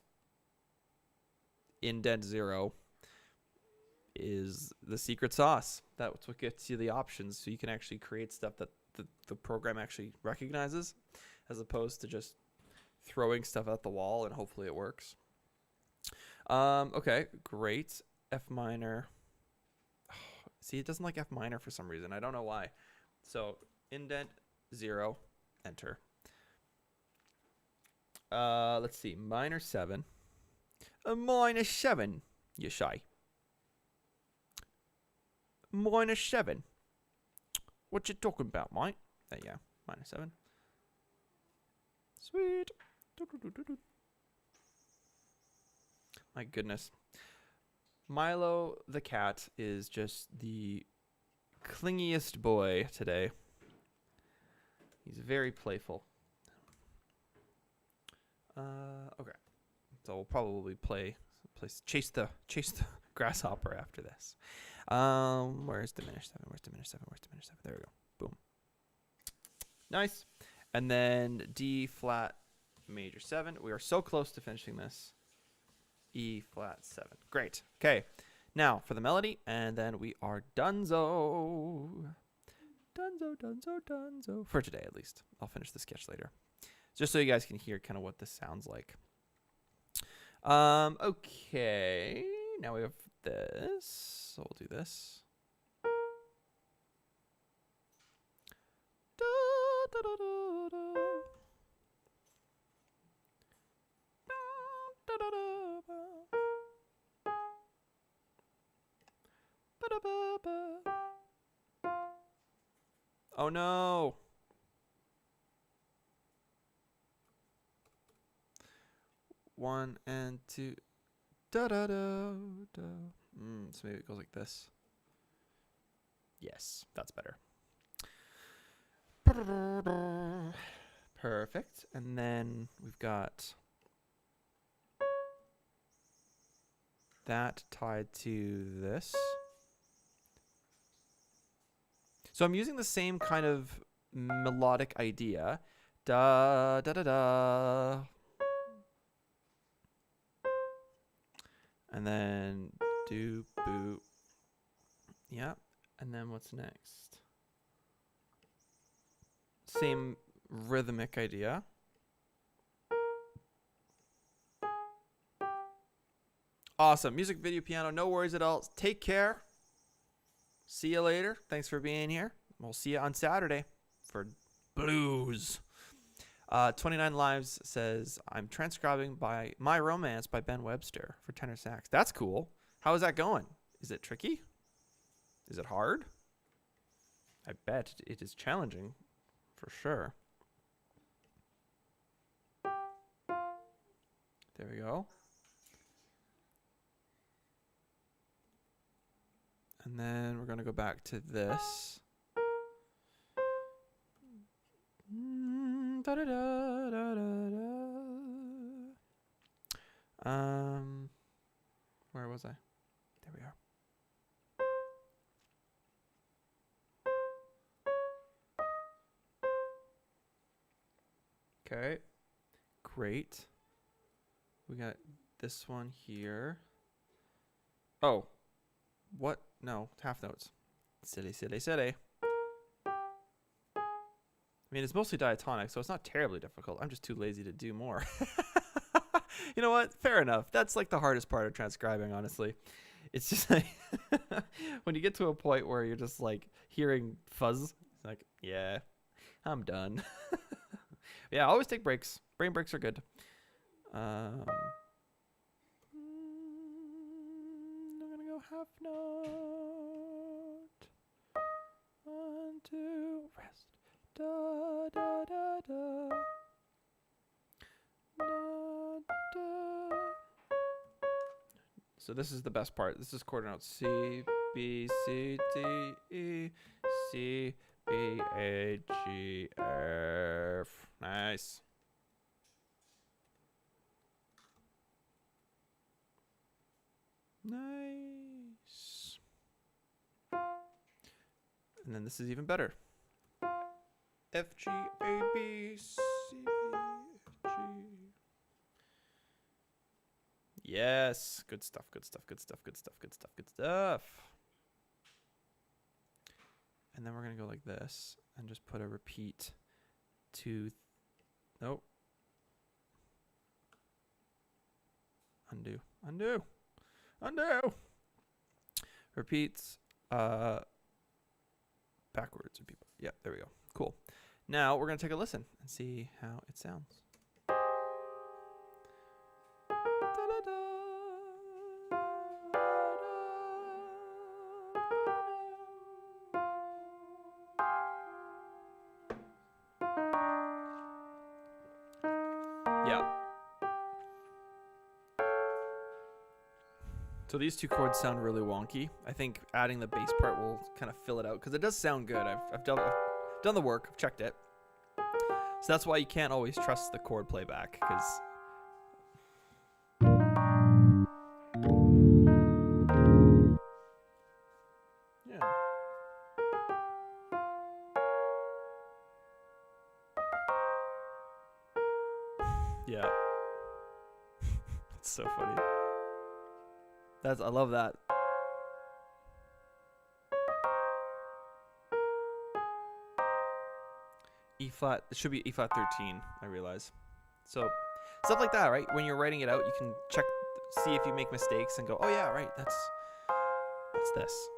indent 0 is the secret sauce. That's what gets you the options, so you can actually create stuff that the program actually recognizes, as opposed to just throwing stuff at the wall and hopefully it works. Okay, great. F minor. See, it doesn't like F minor for some reason. I don't know why. So indent 0, enter. Let's see, minor 7. Minor 7, you shy. Minor 7. What you talking about, mate? There you go. Minor 7. Sweet. My goodness. Milo the cat is just the clingiest boy today. He's very playful. Okay. So we'll probably chase the grasshopper after this. Where's diminished 7? Where's diminished 7? Where's diminished 7? There we go. Boom. Nice. And then D flat major 7. We are so close to finishing this. E flat 7. Great. Okay. Now for the melody, and then we are donezo. Donezo. For today, at least. I'll finish the sketch later, just so you guys can hear kind of what this sounds like. Okay. Now we have this. So we'll do this. Oh no. One and two. Da da da da. So maybe it goes like this. Yes, that's better. Perfect. And then we've got that tied to this. So I'm using the same kind of melodic idea. Da da da da. And then do boop. Yeah. And then what's next? Same rhythmic idea. Awesome. Music, video, piano. No worries at all. Take care. See you later. Thanks for being here. We'll see you on Saturday for blues. 29 Lives says, I'm transcribing by My Romance by Ben Webster for tenor sax. That's cool. How is that going? Is it tricky? Is it hard? I bet it is challenging for sure. There we go. And then we're going to go back to this. Da, da, da, da, da, da. Where was I? There we are. Okay. Great. We got this one here. Oh. What? No, half notes. Silly, silly, silly. I mean, it's mostly diatonic, so it's not terribly difficult. I'm just too lazy to do more. You know what? Fair enough. That's like the hardest part of transcribing, honestly. It's just like when you get to a point where you're just like hearing fuzz, it's like, yeah, I'm done. Yeah, always take breaks. Brain breaks are good. I'm gonna go half note. 1, 2, rest. Da da da da. Da, da. So this is the best part. This is quarter note C, B, C, D, E, C, B, A, G, F. Nice. Nice. And then this is even better. F, G, A, B, C, G. Yes. Good stuff, good stuff, good stuff, good stuff, good stuff, good stuff. And then we're going to go like this and just put a repeat to... Nope. Undo. Undo. Undo. Repeats backwards. Yeah, there we go. Cool. Now we're going to take a listen and see how it sounds. Yeah. So these two chords sound really wonky. I think adding the bass part will kind of fill it out because it does sound good. I've done the work. I've checked it. So that's why you can't always trust the chord playback because yeah. Yeah. That's so funny. I love that. E flat, it should be E flat 13, I realize. So stuff like that, right? When you're writing it out, you can check, see if you make mistakes and go, oh yeah, right, that's this.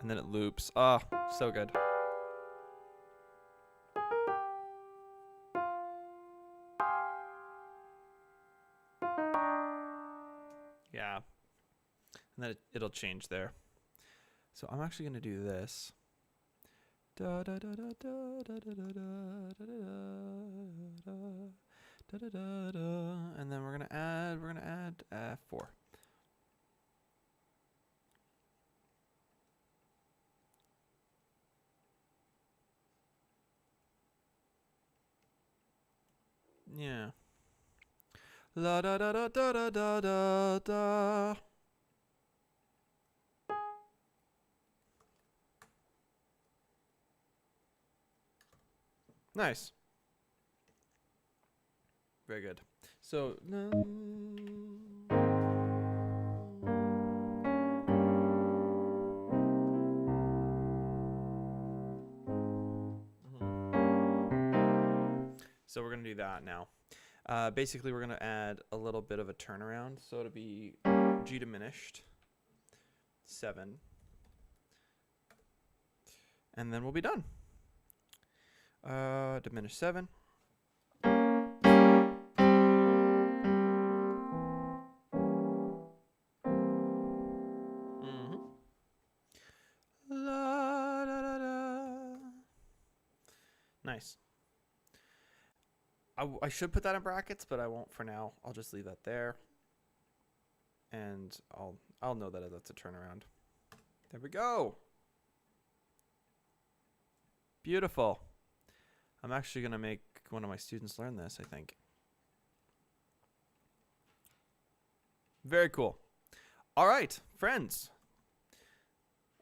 And then it loops. Ah, oh, so good. Yeah. And then it'll change there. So I'm actually going to do this. Da da da da da da da da da da da da da. And then we're gonna add 4. Yeah. La da da da da da da da da. Nice. Very good. So so we're gonna do that now. Basically, we're gonna add a little bit of a turnaround, so it'll be G diminished 7, and then we'll be done. Diminished 7. La, da, da, da. Nice. I should put that in brackets, but I won't for now. I'll just leave that there, and I'll know that that's a turnaround. There we go. Beautiful. I'm actually gonna make one of my students learn this, I think. Very cool. All right, friends.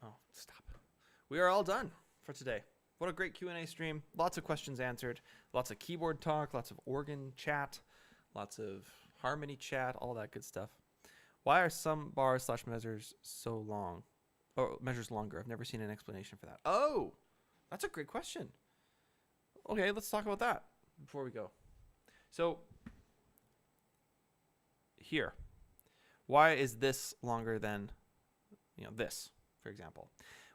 Oh, stop. We are all done for today. What a great Q&A stream. Lots of questions answered. Lots of keyboard talk. Lots of organ chat. Lots of harmony chat. All that good stuff. Why are some bars / measures so long? Or measures longer? I've never seen an explanation for that. Oh, that's a great question. Okay, let's talk about that before we go. So here, why is this longer than, this, for example?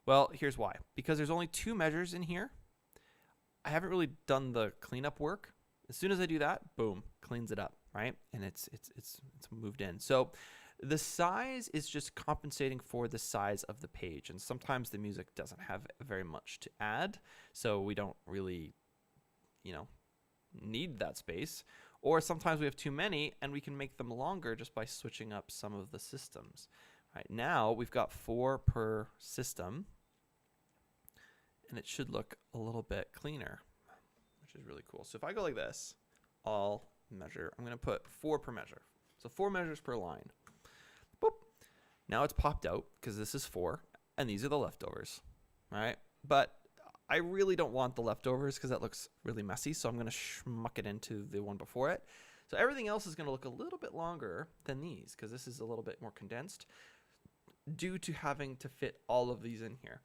Well, here's why. Because there's only 2 measures in here. I haven't really done the cleanup work. As soon as I do that, boom, cleans it up, right? And it's moved in. So the size is just compensating for the size of the page. And sometimes the music doesn't have very much to add. So we don't really, need that space. Or sometimes we have too many and we can make them longer just by switching up some of the systems. Right now we've got 4 per system. And it should look a little bit cleaner, which is really cool. So if I go like this, all measure, I'm going to put 4 per measure. So 4 measures per line. Boop. Now it's popped out because this is 4, and these are the leftovers, right? But I really don't want the leftovers because that looks really messy, so I'm going to schmuck it into the one before it. So everything else is going to look a little bit longer than these because this is a little bit more condensed due to having to fit all of these in here.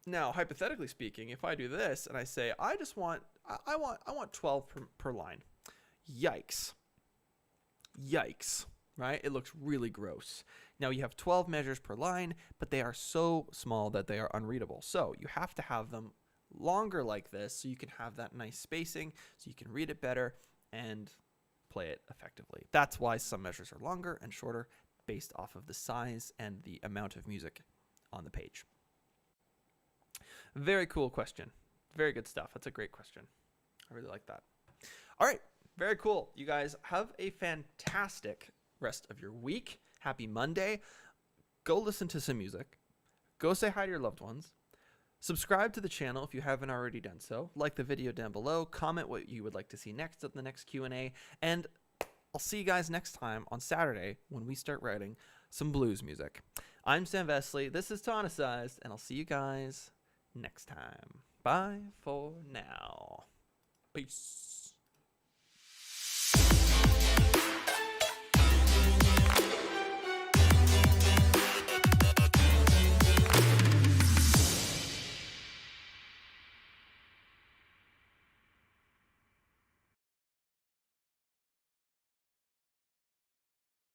Now, hypothetically speaking, if I do this and I say, I want 12 per line. Yikes. Yikes, right? It looks really gross. Now you have 12 measures per line, but they are so small that they are unreadable. So you have to have them longer like this so you can have that nice spacing so you can read it better and play it effectively. That's why some measures are longer and shorter based off of the size and the amount of music on the page. Very cool question. Very good stuff. That's a great question. I really like that. All right. Very cool. You guys have a fantastic rest of your week. Happy Monday. Go listen to some music. Go say hi to your loved ones. Subscribe to the channel if you haven't already done so. Like the video down below. Comment what you would like to see next at the next Q&A. And I'll see you guys next time on Saturday when we start writing some blues music. I'm Sam Vesley. This is Tonicized. And I'll see you guys next time. Bye for now. Peace.